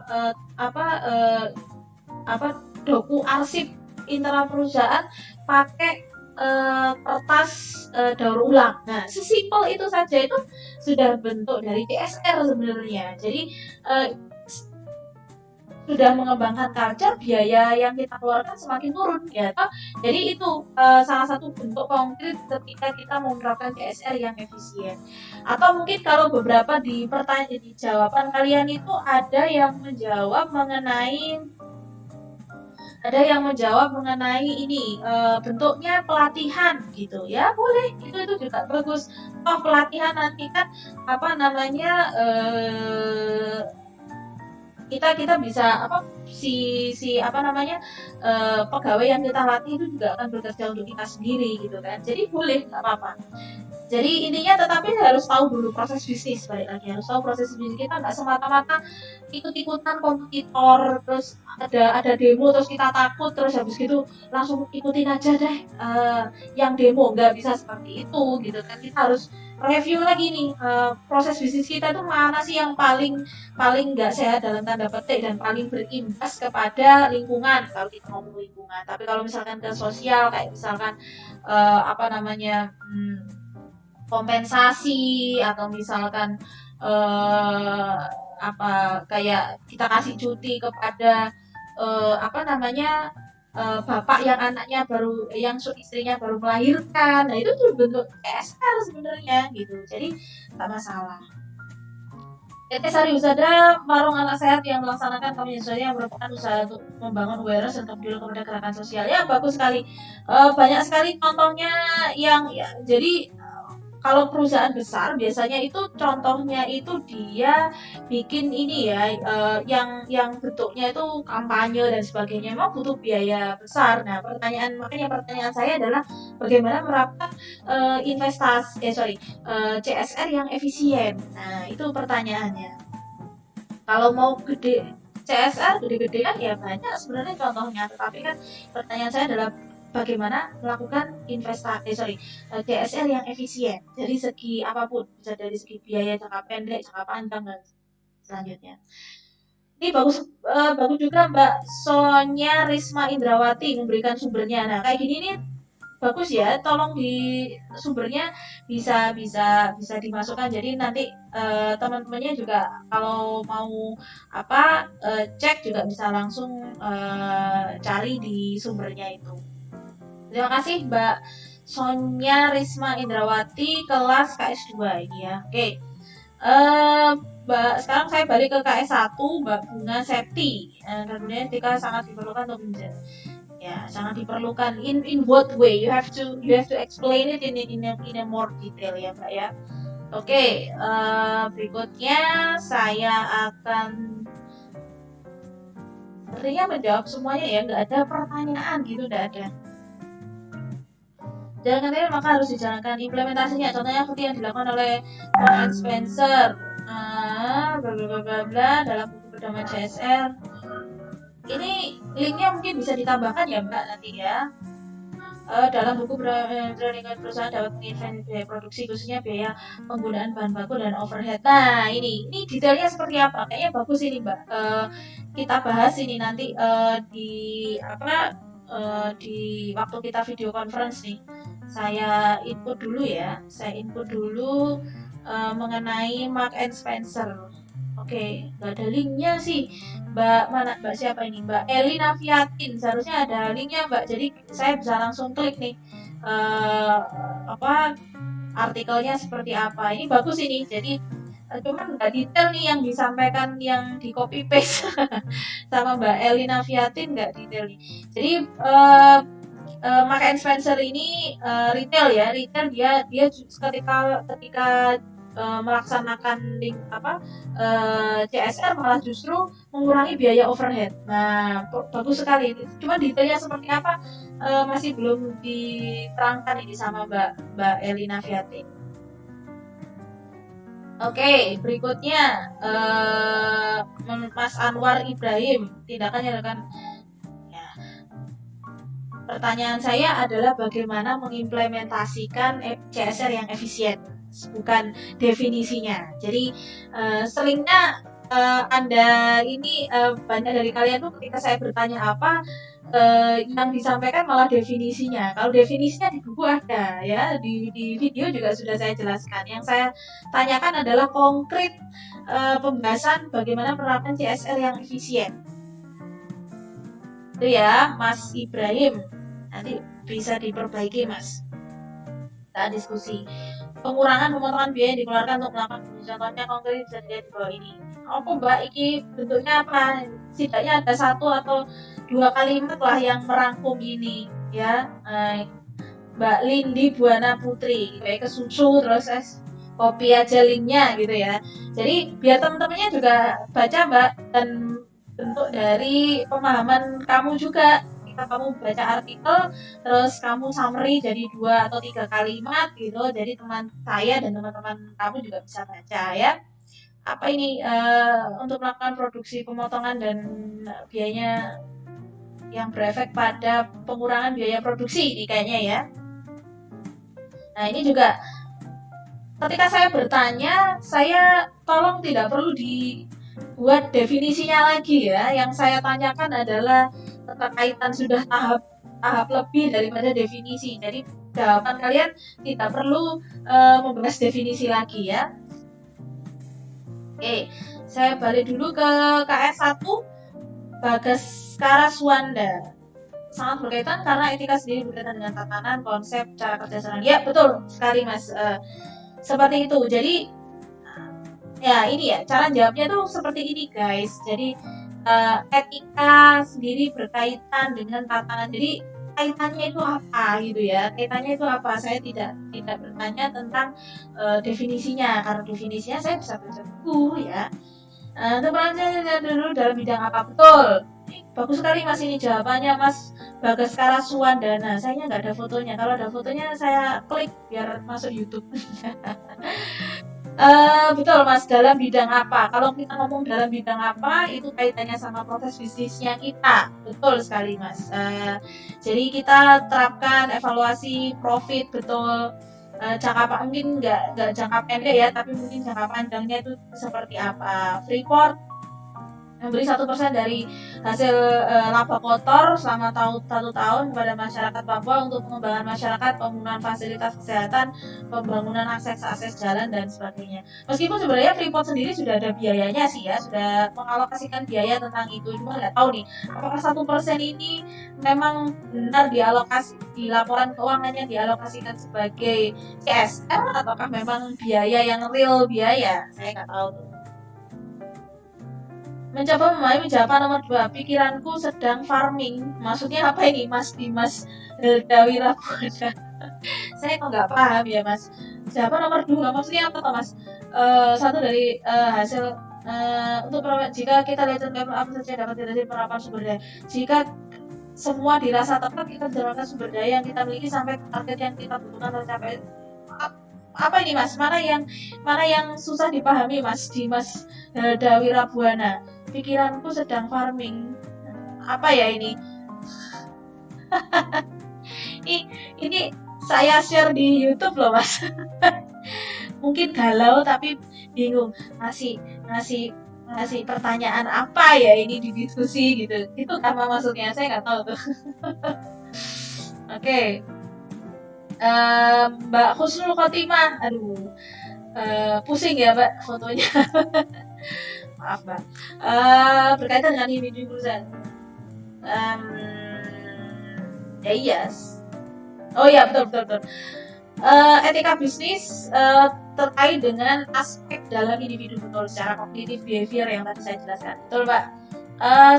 doku arsip internal perusahaan pakai kertas daur ulang. Nah, sesimpel itu saja itu sudah bentuk dari CSR sebenarnya. Jadi sudah mengembangkan culture, biaya yang kita keluarkan semakin turun ya toh. Jadi itu salah satu bentuk konkret ketika kita menerapkan CSR yang efisien. Atau mungkin kalau beberapa di pertanyaan, di jawaban kalian itu ada yang menjawab mengenai ini bentuknya pelatihan gitu ya, boleh, itu juga bagus. Toh pelatihan nanti kan kita bisa pegawai yang kita latih itu juga akan bekerja untuk kita sendiri gitu kan. Jadi boleh, nggak apa-apa. Jadi intinya tetapi harus tahu dulu proses bisnis, balik lagi harus tahu proses bisnis kita, nggak semata-mata ikut-ikutan kompetitor, terus ada demo terus kita takut, terus habis gitu langsung ikutin aja deh yang demo, nggak bisa seperti itu gitu kan. Kita harus review lagi nih proses bisnis kita itu mana sih yang paling nggak sehat dalam tanda petik dan paling berimbas kepada lingkungan kalau kita ngomong lingkungan. Tapi kalau misalkan ke sosial, kayak misalkan kompensasi, atau misalkan kayak kita kasih cuti kepada bapak yang istrinya baru melahirkan. Nah, itu tuh bentuk CSR sebenarnya gitu. Jadi nggak masalah. PT Sari Husada Marung Anak Sehat yang melaksanakan kampanye sosial yang merupakan usaha untuk membangun awareness dan peduli kepada gerakan sosial. Ya, bagus sekali. Banyak sekali contohnya yang jadi kalau perusahaan besar biasanya itu contohnya itu dia bikin ini ya, yang bentuknya itu kampanye dan sebagainya, memang butuh biaya besar. Nah, pertanyaan saya adalah bagaimana menerapkan CSR yang efisien. Nah, itu pertanyaannya. Kalau mau gede CSR gede-gedean ya banyak sebenarnya contohnya, tetapi kan pertanyaan saya adalah bagaimana melakukan CSR yang efisien dari segi apapun, bisa dari segi biaya jangka pendek, jangka panjang, dan selanjutnya. Ini bagus juga Mbak Sonya Risma Indrawati memberikan sumbernya. Nah, kayak gini nih bagus ya, tolong di sumbernya bisa dimasukkan. Jadi nanti teman-temannya juga kalau mau cek juga bisa langsung cari di sumbernya itu. Terima kasih Mbak Sonya Risma Indrawati, kelas KS2 ini ya. Oke. Sekarang saya balik ke KS1, Mbak Bunga Septi. Kemudian ketika sangat diperlukan untuk menjadi, ya sangat diperlukan. In what way? You have to explain it in a more detail ya Mbak ya. Oke, berikutnya saya akan sepertinya menjawab semuanya ya, nggak ada pertanyaan gitu, nggak ada. Jalankan ini maka harus dijalankan implementasinya. Contohnya seperti yang dilakukan oleh Mark Spencer, dalam buku pedoman CSR. Ini linknya mungkin bisa ditambahkan ya Mbak nanti ya. Dalam buku pedoman perusahaan dapat menginvent biaya produksi, khususnya biaya penggunaan bahan baku dan overhead. Nah, ini detailnya seperti apa? Kayaknya bagus ini Mbak. Kita bahas ini nanti di waktu kita video conference nih. Saya input dulu mengenai Marks and Spencer. Oke, nggak ada linknya sih. Mbak siapa ini? Mbak Elina Fiatin. Seharusnya ada linknya, Mbak. Jadi saya bisa langsung klik nih. Apa artikelnya seperti apa. Ini bagus ini. Jadi cuman nggak detail nih yang disampaikan, yang di copy paste sama Mbak Elina Fiatin, nggak detail nih. Jadi Marks and Spencer ini retail ya, retail dia ketika melaksanakan CSR malah justru mengurangi biaya overhead. Nah, bagus sekali. Cuma detailnya seperti apa masih belum diterangkan ini sama Mbak Elina Fiatin. Oke, berikutnya Mas Anwar Ibrahim, tindakannya dengan ya. Pertanyaan saya adalah bagaimana mengimplementasikan CSR yang efisien, bukan definisinya. Jadi seringnya Anda ini banyak dari kalian tuh ketika saya bertanya apa yang disampaikan malah definisinya. Kalau definisinya di buku ada ya, di video juga sudah saya jelaskan. Yang saya tanyakan adalah konkret pembahasan bagaimana menerapkan CSR yang efisien. Itu ya, Mas Ibrahim. Nanti bisa diperbaiki, Mas. Kita diskusi. Pengurangan pemotongan biaya yang dikeluarkan untuk melakukan contohnya konkret bisa dilihat di bawah ini. Apa Mbak, ini bentuknya apa? Setidaknya ada 1 atau 2 kalimat lah yang merangkum ini ya. Mbak Lindi Buana Putri kayak ke susu, terus copy aja linknya gitu ya. Jadi biar teman-temannya juga baca Mbak, dan bentuk dari pemahaman kamu juga. Kamu baca artikel terus kamu summary jadi 2 atau 3 kalimat gitu, jadi teman saya dan teman-teman kamu juga bisa baca ya. Apa ini untuk melakukan produksi pemotongan dan biayanya yang berefek pada pengurangan biaya produksi ini kayaknya ya. Nah, ini juga ketika saya bertanya, saya tolong tidak perlu dibuat definisinya lagi ya. Yang saya tanyakan adalah keterkaitan sudah tahap lebih daripada definisi. Jadi jawaban kalian tidak perlu membahas definisi lagi ya. Oke, saya balik dulu ke KS1 Bagaskara Suwanda. Sangat berkaitan karena etika sendiri berkaitan dengan tatanan, konsep, cara kerja sekarang. Ya, betul sekali Mas. Seperti itu. Jadi ya ini ya, cara jawabnya tuh seperti ini guys. Jadi etika sendiri berkaitan dengan tatanan. Jadi kaitannya itu apa gitu ya? Kaitannya itu apa? Saya tidak bertanya tentang definisinya, karena definisinya saya bisa baca buku ya. Untuk pertanyaan dulu dalam bidang apa? Betul. Bagus sekali Mas, ini jawabannya Mas Bagaskara Suwandana. Saya nggak ada fotonya. Kalau ada fotonya saya klik biar masuk YouTube. Betul Mas, dalam bidang apa? Kalau kita ngomong dalam bidang apa, itu kaitannya sama proses bisnisnya kita. Betul sekali Mas. Jadi kita terapkan evaluasi profit, betul. Jangka mungkin nggak jangka pendek ya, tapi mungkin jangka panjangnya itu seperti apa. Freeport memberi 1% dari hasil laba kotor selama 1 tahun kepada masyarakat Papua untuk pengembangan masyarakat, pembangunan fasilitas kesehatan, pembangunan akses jalan dan sebagainya. Meskipun sebenarnya Freeport sendiri sudah ada biayanya sih ya, sudah mengalokasikan biaya tentang itu. Cuma nggak tahu nih, apakah 1% ini memang benar dialokasi di laporan keuangannya dialokasikan sebagai CSR ataukah memang biaya yang real biaya? Saya nggak tahu tuh. Mencoba memahami jawaban nomor 2. Pikiranku sedang farming. Maksudnya apa ini Mas Dimas Heldawi Rabuana? Saya kok nggak paham ya Mas. Jawaban nomor 2 maksudnya apa toh Mas? Satu dari hasil untuk jika kita lihat apa saja dapat dari penerapan sumber daya. Jika semua dirasa tepat, kita menjalankan sumber daya yang kita miliki sampai target yang kita butuhkan tercapai. Apa ini Mas? Mana yang susah dipahami Mas Dimas Heldawi Rabuana? Pikiranku sedang farming. Apa ya ini? ini saya share di YouTube loh Mas. Mungkin galau tapi bingung ngasih pertanyaan apa ya ini di diskusi gitu. Itu apa maksudnya? Saya nggak tahu tuh. Oke. Mbak Husnul Khotimah, aduh. pusing ya Mbak fotonya. Maaf Mbak. Berkaitan dengan individu perusahaan. Ya yes. Oh ya betul betul betul. Etika bisnis terkait dengan aspek dalam individu betul secara kognitif behavior yang tadi saya jelaskan. Betul Mbak.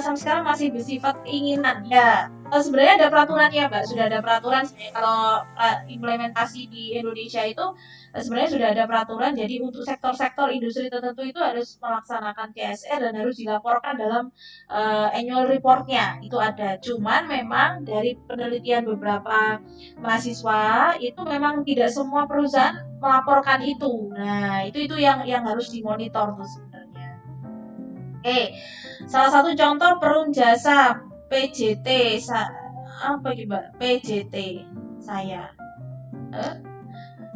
Sampai sekarang masih bersifat keinginan ya. Sebenarnya ada peraturannya Mbak, sudah ada peraturan sebenarnya kalau implementasi di Indonesia itu sebenarnya sudah ada peraturan, jadi untuk sektor-sektor industri tertentu itu harus melaksanakan CSR dan harus dilaporkan dalam annual reportnya itu ada. Cuman memang dari penelitian beberapa mahasiswa itu memang tidak semua perusahaan melaporkan itu. Nah itu yang harus dimonitor tuh sebenarnya. Oke, salah satu contoh perum jasa PJT apa Mbak? PJT saya.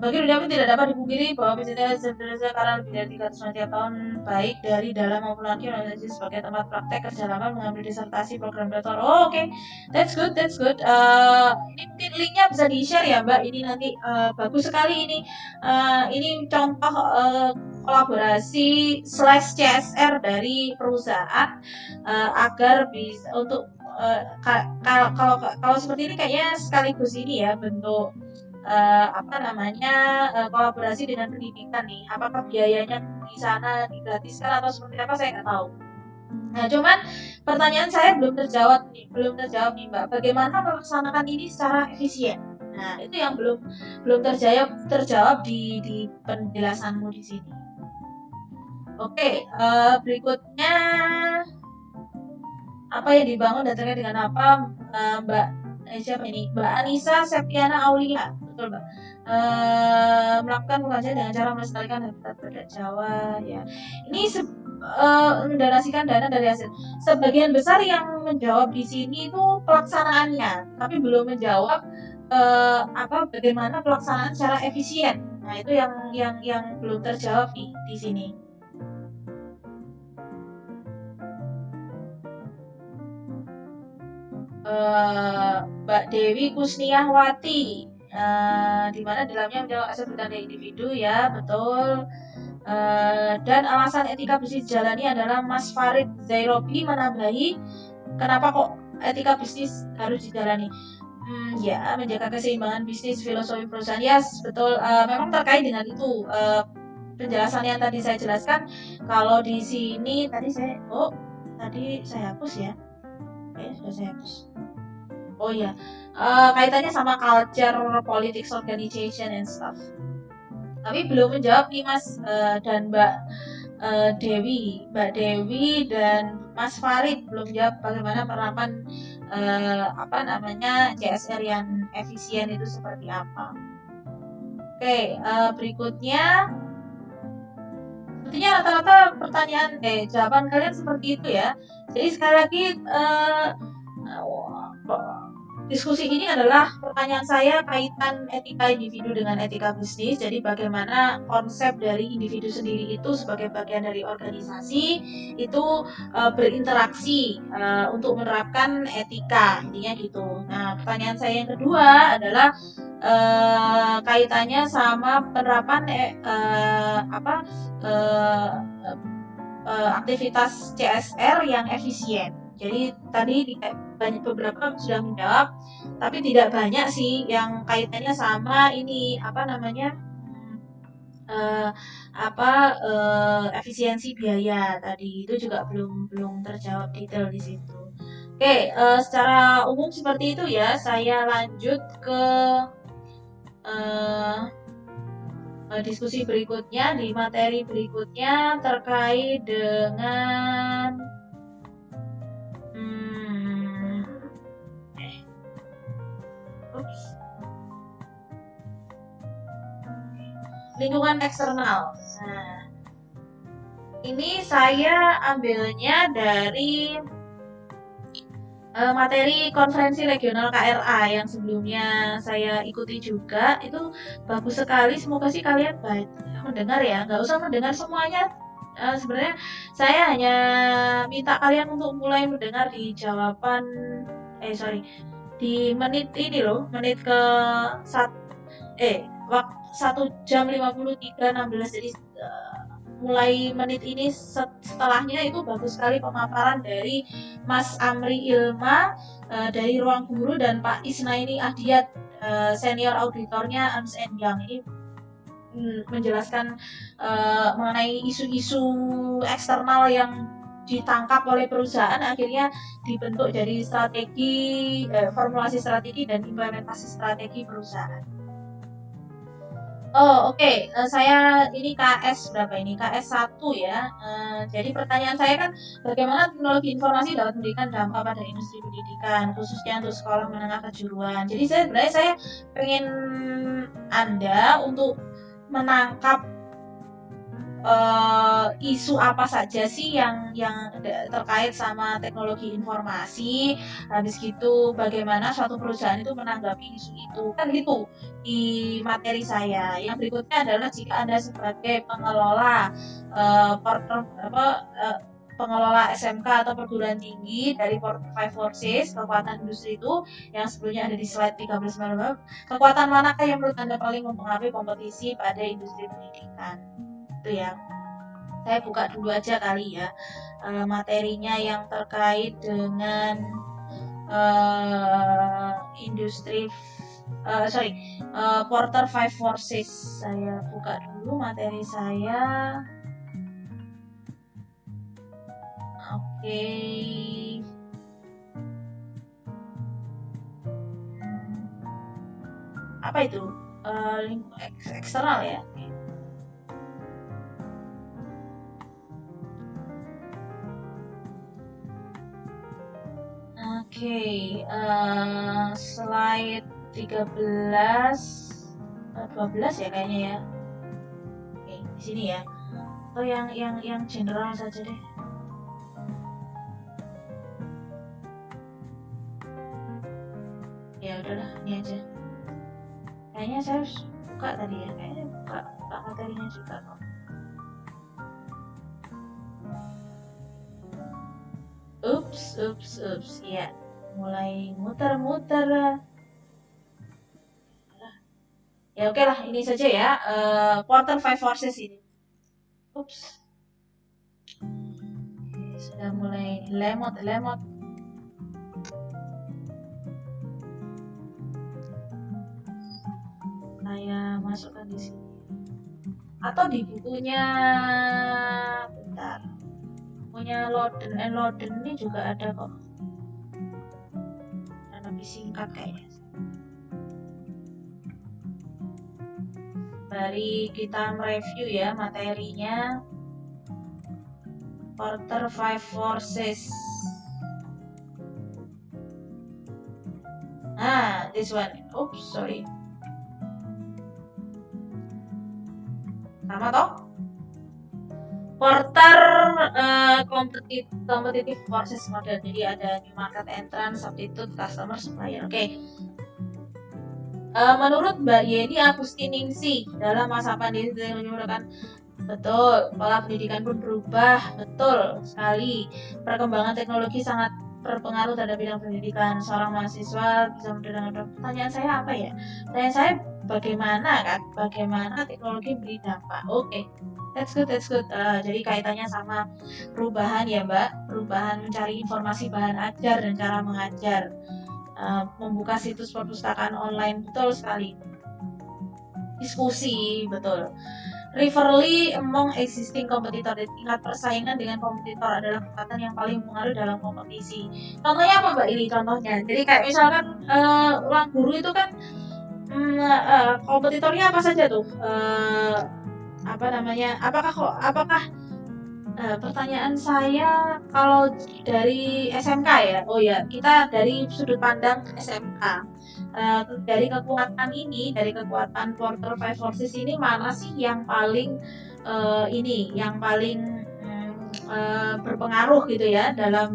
Bagi dunia pun tidak dapat dipungkiri bahwa PJT sebenarnya karena lebih dari 300 tahun baik dari dalam maupun luar organisasi sebagai tempat praktek kerja lama mengambil disertasi program belajar. Oh, oke. That's good. Ini mungkin linknya bisa di-share ya Mbak. Ini nanti bagus sekali ini. Ini contoh kolaborasi /CSR dari perusahaan agar bisa untuk kalau seperti ini kayaknya sekaligus ini ya bentuk kolaborasi dengan pendidikan nih. Apakah biayanya di sana digratiskan atau seperti apa saya nggak tahu. Nah, cuman pertanyaan saya belum terjawab nih Mbak. Bagaimana melaksanakan ini secara efisien? Nah, itu yang belum terjawab di penjelasanmu di sini. Oke, berikutnya apa yang dibangun dan terkait dengan apa Mbak siapa ini? Mbak Anissa Septiana Aulia, betul Mbak. Melakukan pengajian dengan cara melestarikan habitat badak Jawa ya. Ini mendonasikan dana dari hasil. Sebagian besar yang menjawab di sini itu pelaksanaannya, tapi belum menjawab bagaimana pelaksanaan secara efisien. Nah, itu yang belum terjawab di sini. Mbak Dewi Kusniawati, di mana dalamnya menjawab aset bertanda individu ya betul. Dan alasan etika bisnis dijalani adalah Mas Farid Zairobi menambahi kenapa kok etika bisnis harus dijalani. Ya menjaga keseimbangan bisnis filosofi perusahaan yes betul. Memang terkait dengan itu penjelasan yang tadi saya jelaskan. Kalau di sini tadi saya hapus ya. Sudah saya hapus. Oh ya, kaitannya sama culture, politics, organization and stuff. Tapi belum menjawab nih Mas dan Mbak Dewi dan Mas Farid belum jawab bagaimana penerapan CSR yang efisien itu seperti apa. Oke, berikutnya. Sepertinya rata-rata pertanyaan jawaban kalian seperti itu ya. Jadi sekali lagi diskusi ini adalah pertanyaan saya kaitan etika individu dengan etika bisnis. Jadi bagaimana konsep dari individu sendiri itu sebagai bagian dari organisasi itu berinteraksi untuk menerapkan etika, intinya gitu. Nah, pertanyaan saya yang kedua adalah kaitannya sama penerapan aktivitas CSR yang efisien. Jadi tadi beberapa sudah menjawab, tapi tidak banyak sih yang kaitannya sama ini efisiensi biaya tadi itu juga belum terjawab detail di situ. Oke, secara umum seperti itu ya. Saya lanjut ke diskusi berikutnya di materi berikutnya terkait dengan lingkungan eksternal. Nah, ini saya ambilnya dari materi konferensi regional KRA yang sebelumnya saya ikuti juga. Itu bagus sekali, semoga sih kalian mendengar ya, nggak usah mendengar semuanya. Sebenarnya saya hanya minta kalian untuk mulai mendengar di jawaban di menit ini loh, menit ke waktu 1 jam 53:16, jadi mulai menit ini setelahnya itu bagus sekali pemaparan dari Mas Amri Ilma dari Ruang Guru dan Pak Isnaini Ahdiat senior auditornya Ernst & Young. Ini menjelaskan mengenai isu-isu eksternal yang ditangkap oleh perusahaan, akhirnya dibentuk jadi strategi, formulasi strategi dan implementasi strategi perusahaan. Oh, oke. Saya ini KS berapa ini? KS 1 ya. Jadi pertanyaan saya kan, bagaimana teknologi informasi dapat memberikan dampak pada industri pendidikan, khususnya untuk sekolah menengah kejuruan. Jadi saya pengen Anda untuk menangkap isu apa saja sih yang terkait sama teknologi informasi, habis gitu bagaimana suatu perusahaan itu menanggapi isu itu, kan gitu di materi saya. Yang berikutnya adalah jika Anda sebagai pengelola pengelola SMK atau perguruan tinggi dari Porter Five Forces, kekuatan industri itu yang sebelumnya ada di slide 13, kekuatan manakah yang menurut Anda paling mempengaruhi kompetisi pada industri pendidikan? Itu ya, saya buka dulu aja kali ya materinya yang terkait dengan industri Porter Five Forces. Saya buka dulu materi saya. Oke. Apa itu? Eksternal ya. Oke, slide 13, 12 ya kayaknya ya. Oke, di sini ya. Atau yang general saja deh. Ya udahlah, ini aja. Kayaknya saya harus buka tadi ya. Kayaknya buka materinya juga kok. Ups, ya. Mulai muter-muter. Ya oke lah, ini saja ya. Porter Five Forces ini. Ups. Sudah mulai lemot. Saya masukkan di sini. Atau di bukunya, bentar. Punya Loden ini juga ada kok. Dan lebih singkat kayaknya. Mari kita mereview ya materinya. Porter Five Forces. This one. Oops, sorry. Sama toh? Porter competitive forces model. Jadi ada new market entrant, substitute, customer, supplier. Oke. Menurut Mbak Yeni Agustiningsih, dalam masa pandemi menyuarakan betul, pola pendidikan pun berubah, betul sekali. Perkembangan teknologi sangat berpengaruh terhadap bidang pendidikan. Seorang mahasiswa bisa mendengar. Pertanyaan saya apa ya? Pertanyaan saya bagaimana teknologi beri dampak? Oke. That's good. Jadi kaitannya sama perubahan ya Mbak, perubahan mencari informasi bahan ajar dan cara mengajar. Membuka situs perpustakaan online, betul sekali. Diskusi, betul. Rivalry among existing competitor. Tingkat persaingan dengan kompetitor adalah kekuatan yang paling mempengaruhi dalam kompetisi. Contohnya apa Mbak ini? Contohnya, jadi kayak misalkan Ruang Guru itu kan kompetitornya apa saja tuh? Apakah pertanyaan saya kalau dari SMK ya, kita dari sudut pandang SMK, dari kekuatan Porter Five Forces ini mana sih yang paling berpengaruh gitu ya dalam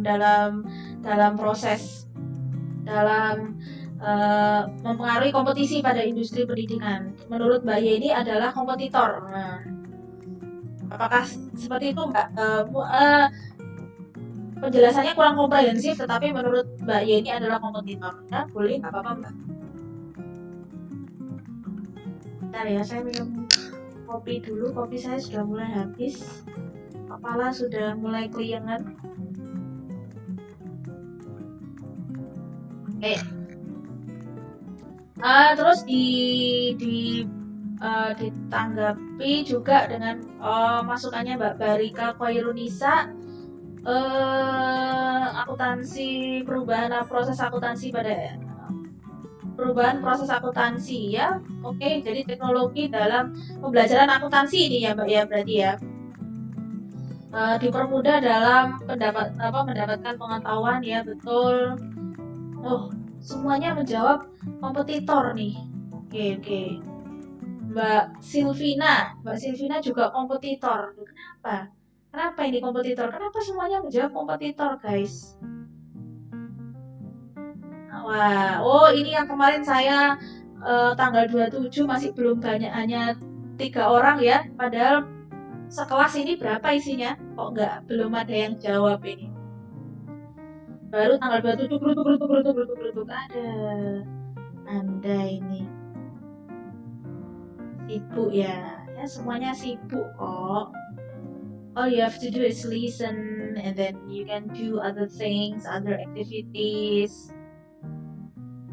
proses mempengaruhi kompetisi pada industri pendidikan. Menurut Mbak Yeni adalah kompetitor. Apakah seperti itu Mbak? Penjelasannya kurang komprehensif, tetapi menurut Mbak Yeni adalah kompetitor. Ya, boleh, nggak apa-apa Mbak. Bentar ya, saya minum kopi dulu. Kopi saya sudah mulai habis. Kepala sudah mulai keliengan. Oke. Terus ditanggapi juga dengan masukannya Mbak Barika Khairunisa, akuntansi perubahan proses akuntansi ya. Oke, jadi teknologi dalam pembelajaran akuntansi ini ya Mbak ya, berarti ya. Dipermudah dalam mendapatkan pengetahuan ya, betul. Oh, semuanya menjawab kompetitor nih. Oke. Mbak Silvina juga kompetitor. Kenapa ini kompetitor? Kenapa semuanya menjawab kompetitor, guys? Wah, ini yang kemarin saya tanggal 27 masih belum banyak, hanya 3 orang ya. Padahal sekelas ini berapa isinya? Kok belum ada yang jawab ini? Baru tanggal 27 berutuk. Ada. Anda ini sibuk ya, semuanya sibuk kok. All you have to do is listen, and then you can do other things, other activities.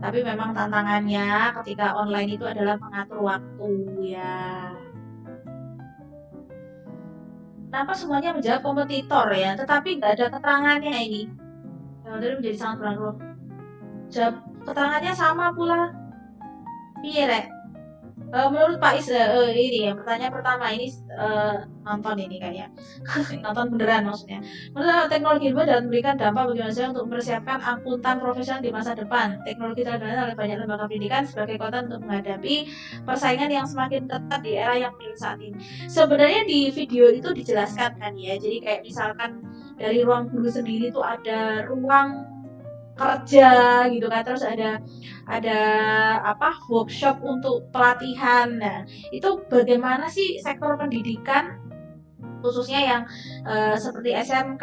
Tapi memang tantangannya ketika online itu adalah mengatur waktu ya. Kenapa semuanya menjawab kompetitor ya, tetapi nggak ada keterangannya ini. Jadi menjadi sangat berlaku. Jawab keterangannya sama pula. Iya rek. Menurut Pak Is, ini ya pertanyaan pertama ini nonton ini kayaknya nonton beneran maksudnya. Menurut teknologi dalam memberikan dampak bagi manusia untuk mempersiapkan akuntan profesional di masa depan. Teknologi telah digunakan oleh banyak lembaga pendidikan sebagai kekuatan untuk menghadapi persaingan yang semakin ketat di era yang modern saat ini. Sebenarnya di video itu dijelaskan kan ya. Jadi kayak misalkan dari ruang guru sendiri itu ada ruang kerja gitu kan, terus ada workshop untuk pelatihan. Nah, itu bagaimana sih sektor pendidikan khususnya yang seperti SMK,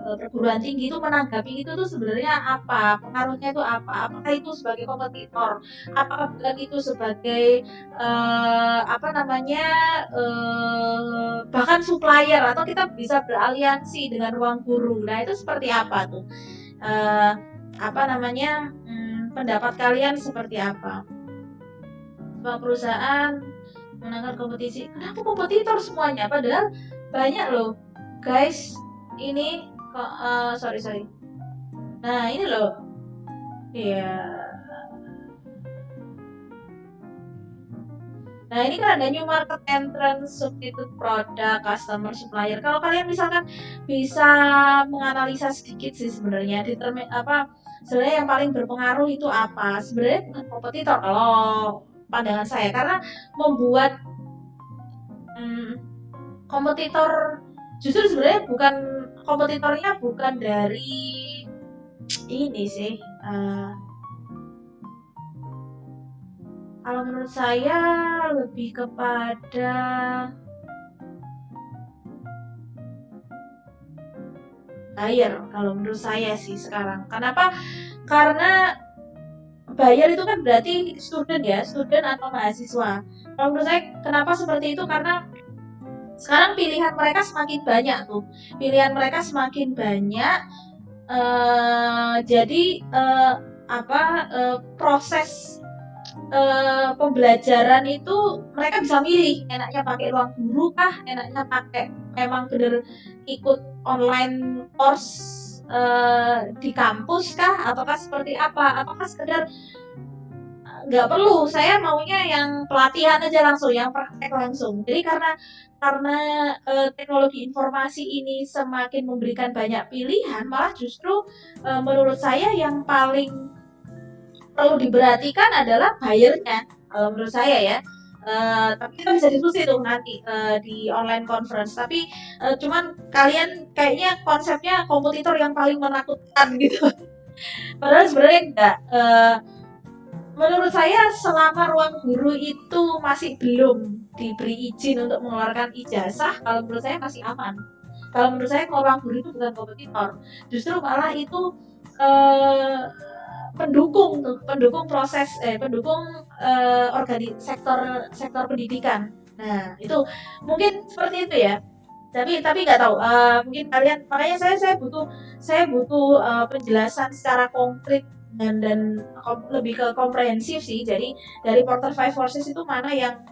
perguruan tinggi itu menanggapi itu tuh sebenarnya apa? Pengaruhnya itu apa? Apakah itu sebagai kompetitor? Apakah bukan itu sebagai bahkan supplier, atau kita bisa beraliansi dengan ruang guru? Nah, itu seperti apa tuh? Pendapat kalian seperti apa? Sebuah perusahaan menangkan kompetisi, kenapa kompetitor semuanya? Padahal banyak loh guys, ini kok sorry. Nah ini loh ya. Nah ini kan ada new market entrance, substitute product, customer, supplier. Kalau kalian misalkan bisa menganalisa sedikit sih sebenarnya sebenarnya yang paling berpengaruh itu apa? Sebenarnya bukan kompetitor kalau pandangan saya, karena membuat kompetitor justru sebenarnya bukan kompetitornya, bukan dari ini sih. Kalau menurut saya lebih kepada buyer. Kalau menurut saya sih sekarang. Kenapa? Karena buyer itu kan berarti student atau mahasiswa. Kalau menurut saya kenapa seperti itu? Karena sekarang pilihan mereka semakin banyak tuh. Jadi proses pembelajaran itu mereka bisa milih, enaknya pakai ruang guru kah, enaknya pakai memang bener ikut online course di kampus kah, ataukah seperti apa, ataukah sekedar nggak perlu, saya maunya yang pelatihan aja langsung, yang praktek langsung. Jadi karena teknologi informasi ini semakin memberikan banyak pilihan, malah justru menurut saya yang paling perlu diperhatikan adalah buyernya, kalau menurut saya ya. Tapi kita bisa diskusi tuh nanti di online conference. Tapi cuman kalian kayaknya konsepnya kompetitor yang paling menakutkan gitu. Padahal sebenarnya enggak. Menurut saya selama ruang guru itu masih belum diberi izin untuk mengeluarkan ijazah, kalau menurut saya masih aman. Kalau menurut saya ruang guru itu bukan kompetitor, justru malah itu pendukung tuh, pendukung proses pendukung sektor pendidikan. Nah, itu mungkin seperti itu ya. Tapi nggak tahu, mungkin kalian, makanya saya butuh penjelasan secara konkret lebih ke komprehensif sih. Jadi dari Porter Five Forces itu mana yang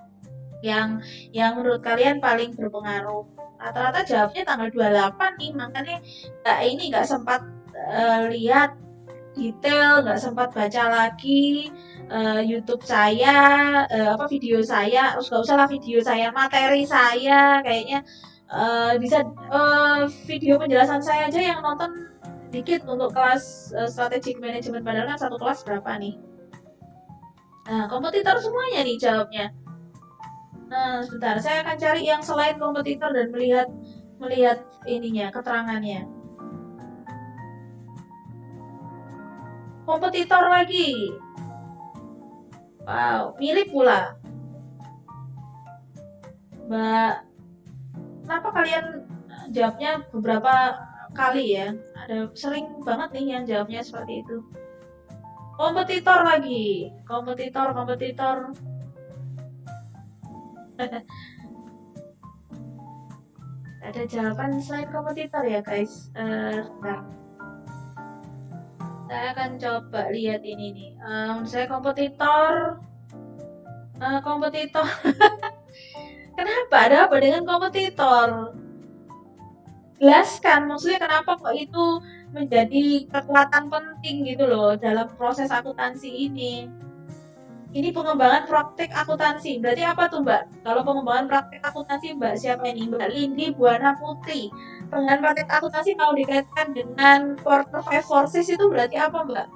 yang menurut kalian paling berpengaruh? Rata-rata jawabnya tanggal 28 nih, makanya nggak sempat lihat detail, nggak sempat baca lagi YouTube saya, video saya, terus nggak usah lah video saya, materi saya kayaknya bisa video penjelasan saya aja yang nonton dikit untuk kelas strategic management, padahal kan satu kelas berapa nih? Nah, kompetitor semuanya nih jawabnya. Nah, sebentar, saya akan cari yang selain kompetitor dan melihat ininya, keterangannya. Kompetitor lagi. Wow, mirip pula. Mbak, kenapa kalian jawabnya beberapa kali ya? Ada sering banget nih yang jawabnya seperti itu. Kompetitor lagi. Kompetitor. Ada jawaban selain kompetitor ya guys. Bentar. Saya akan coba lihat ini nih. Saya kompetitor. Kenapa? Ada apa dengan kompetitor? Jelaskan, maksudnya kenapa kok itu menjadi kekuatan penting gitu loh dalam proses akuntansi ini. Ini pengembangan praktek akuntansi. Berarti apa tuh Mbak? Kalau pengembangan praktek akuntansi Mbak siapa ini? Mbak Lindi Buana Putri. Pengembangan praktek akuntansi kalau dikaitkan dengan Porter Five Forces itu berarti apa Mbak?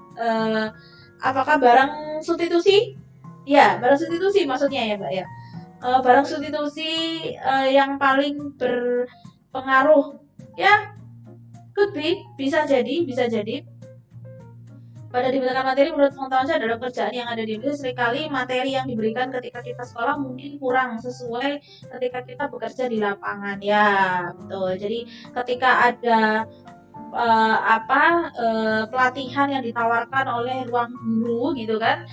Apakah barang substitusi? Ya, barang substitusi maksudnya ya Mbak ya. Barang substitusi yang paling berpengaruh. Ya, could be, bisa jadi. Pada diberikan materi menurut pengetahuan saya adalah pekerjaan yang ada di Indonesia. Seringkali materi yang diberikan ketika kita sekolah mungkin kurang sesuai ketika kita bekerja di lapangan. Ya, betul. Jadi ketika ada pelatihan yang ditawarkan oleh ruang guru gitu kan,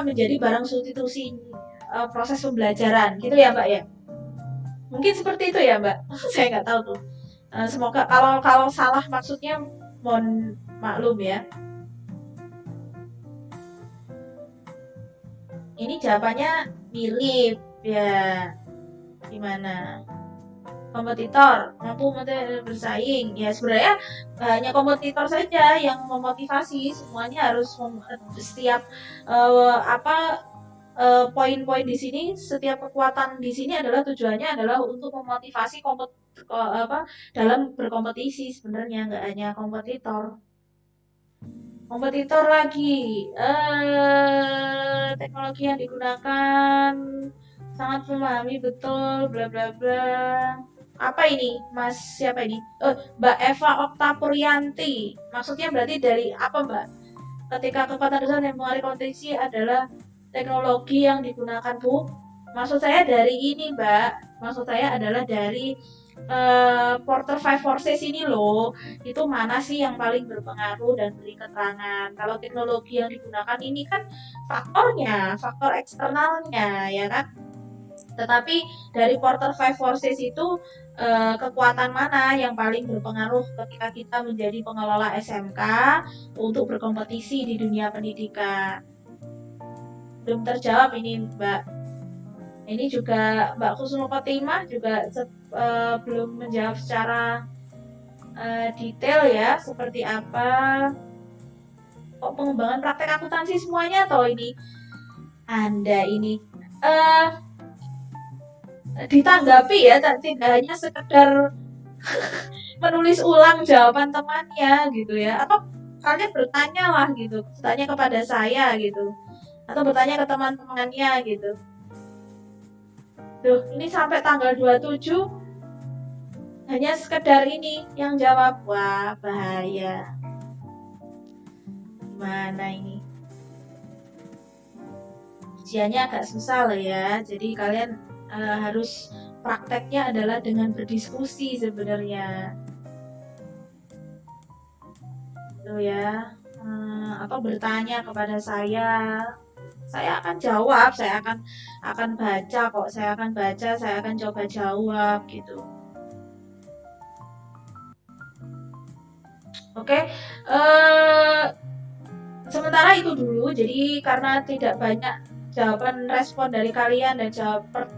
menjadi barang substitusi proses pembelajaran gitu ya Mbak ya. Mungkin seperti itu ya Mbak. Saya nggak tahu tuh. Semoga kalau salah maksudnya mohon maklum ya. Ini jawabannya mirip ya. Gimana? Kompetitor mampu bersaing. Ya sebenarnya hanya kompetitor saja yang memotivasi. Semuanya harus setiap poin-poin di sini, setiap kekuatan di sini adalah tujuannya adalah untuk memotivasi dalam berkompetisi. Sebenarnya nggak hanya kompetitor lagi. Teknologi yang digunakan sangat memahami betul bla bla bla. Apa ini Mas, siapa ini? Mbak Eva Oktapuryanti. Maksudnya berarti dari apa Mbak? Ketika kekuatan dasar yang mengaruhi kompetisi adalah teknologi yang digunakan Bu. Maksud saya dari ini Mbak. Maksud saya adalah dari Porter Five Forces ini loh, itu mana sih yang paling berpengaruh dan beri keterangan. Kalau teknologi yang digunakan ini kan faktor eksternalnya ya kan. Tetapi dari Porter Five Forces itu kekuatan mana yang paling berpengaruh ketika kita menjadi pengelola SMK untuk berkompetisi di dunia pendidikan. Belum terjawab ini Mbak. Ini juga Mbak Kusuma Khotimah juga belum menjawab secara detail ya, seperti apa kok pengembangan praktek akuntansi semuanya atau ini Anda ini ditanggapi ya, tidak hanya sekedar menulis ulang jawaban temannya gitu ya, atau kalian bertanya lah gitu, bertanya kepada saya gitu, atau bertanya ke teman-temannya gitu. Tuh, ini sampai tanggal 27 hanya sekedar ini yang jawab. Wah, bahaya. Gimana ini? Ujiannya agak susah loh ya. Jadi kalian harus prakteknya adalah dengan berdiskusi sebenarnya. Tuh ya. bertanya kepada saya akan jawab, saya akan baca kok, saya akan baca, saya akan coba jawab gitu. Oke, sementara itu dulu. Jadi karena tidak banyak jawaban respon dari kalian dan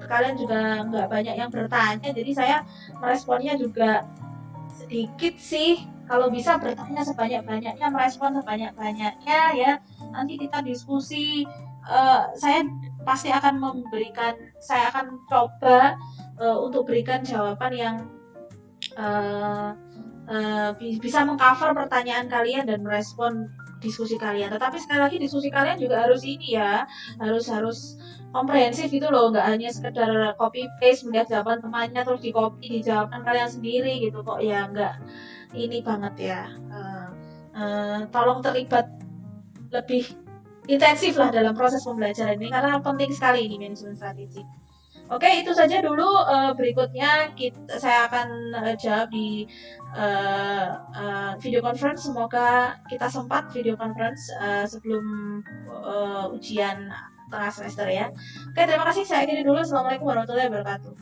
kalian juga nggak banyak yang bertanya, jadi saya meresponnya juga sedikit sih. Kalau bisa bertanya sebanyak-banyaknya, merespon sebanyak-banyaknya ya. Nanti kita diskusi. Saya pasti akan saya akan coba untuk berikan jawaban yang bisa mengcover pertanyaan kalian dan merespon diskusi kalian. Tetapi sekali lagi diskusi kalian juga harus ini ya, harus komprehensif gitu loh, nggak hanya sekedar copy paste melihat jawaban temannya terus di copy dijawabkan kalian sendiri gitu kok ya, nggak ini banget ya. Tolong terlibat lebih intensif lah dalam proses pembelajaran ini karena penting sekali ini manajemen strategi. Oke, itu saja dulu. Berikutnya saya akan jawab di video conference. Semoga kita sempat video conference sebelum ujian tengah semester ya. Oke, terima kasih. Saya akhiri dulu. Assalamualaikum warahmatullahi wabarakatuh.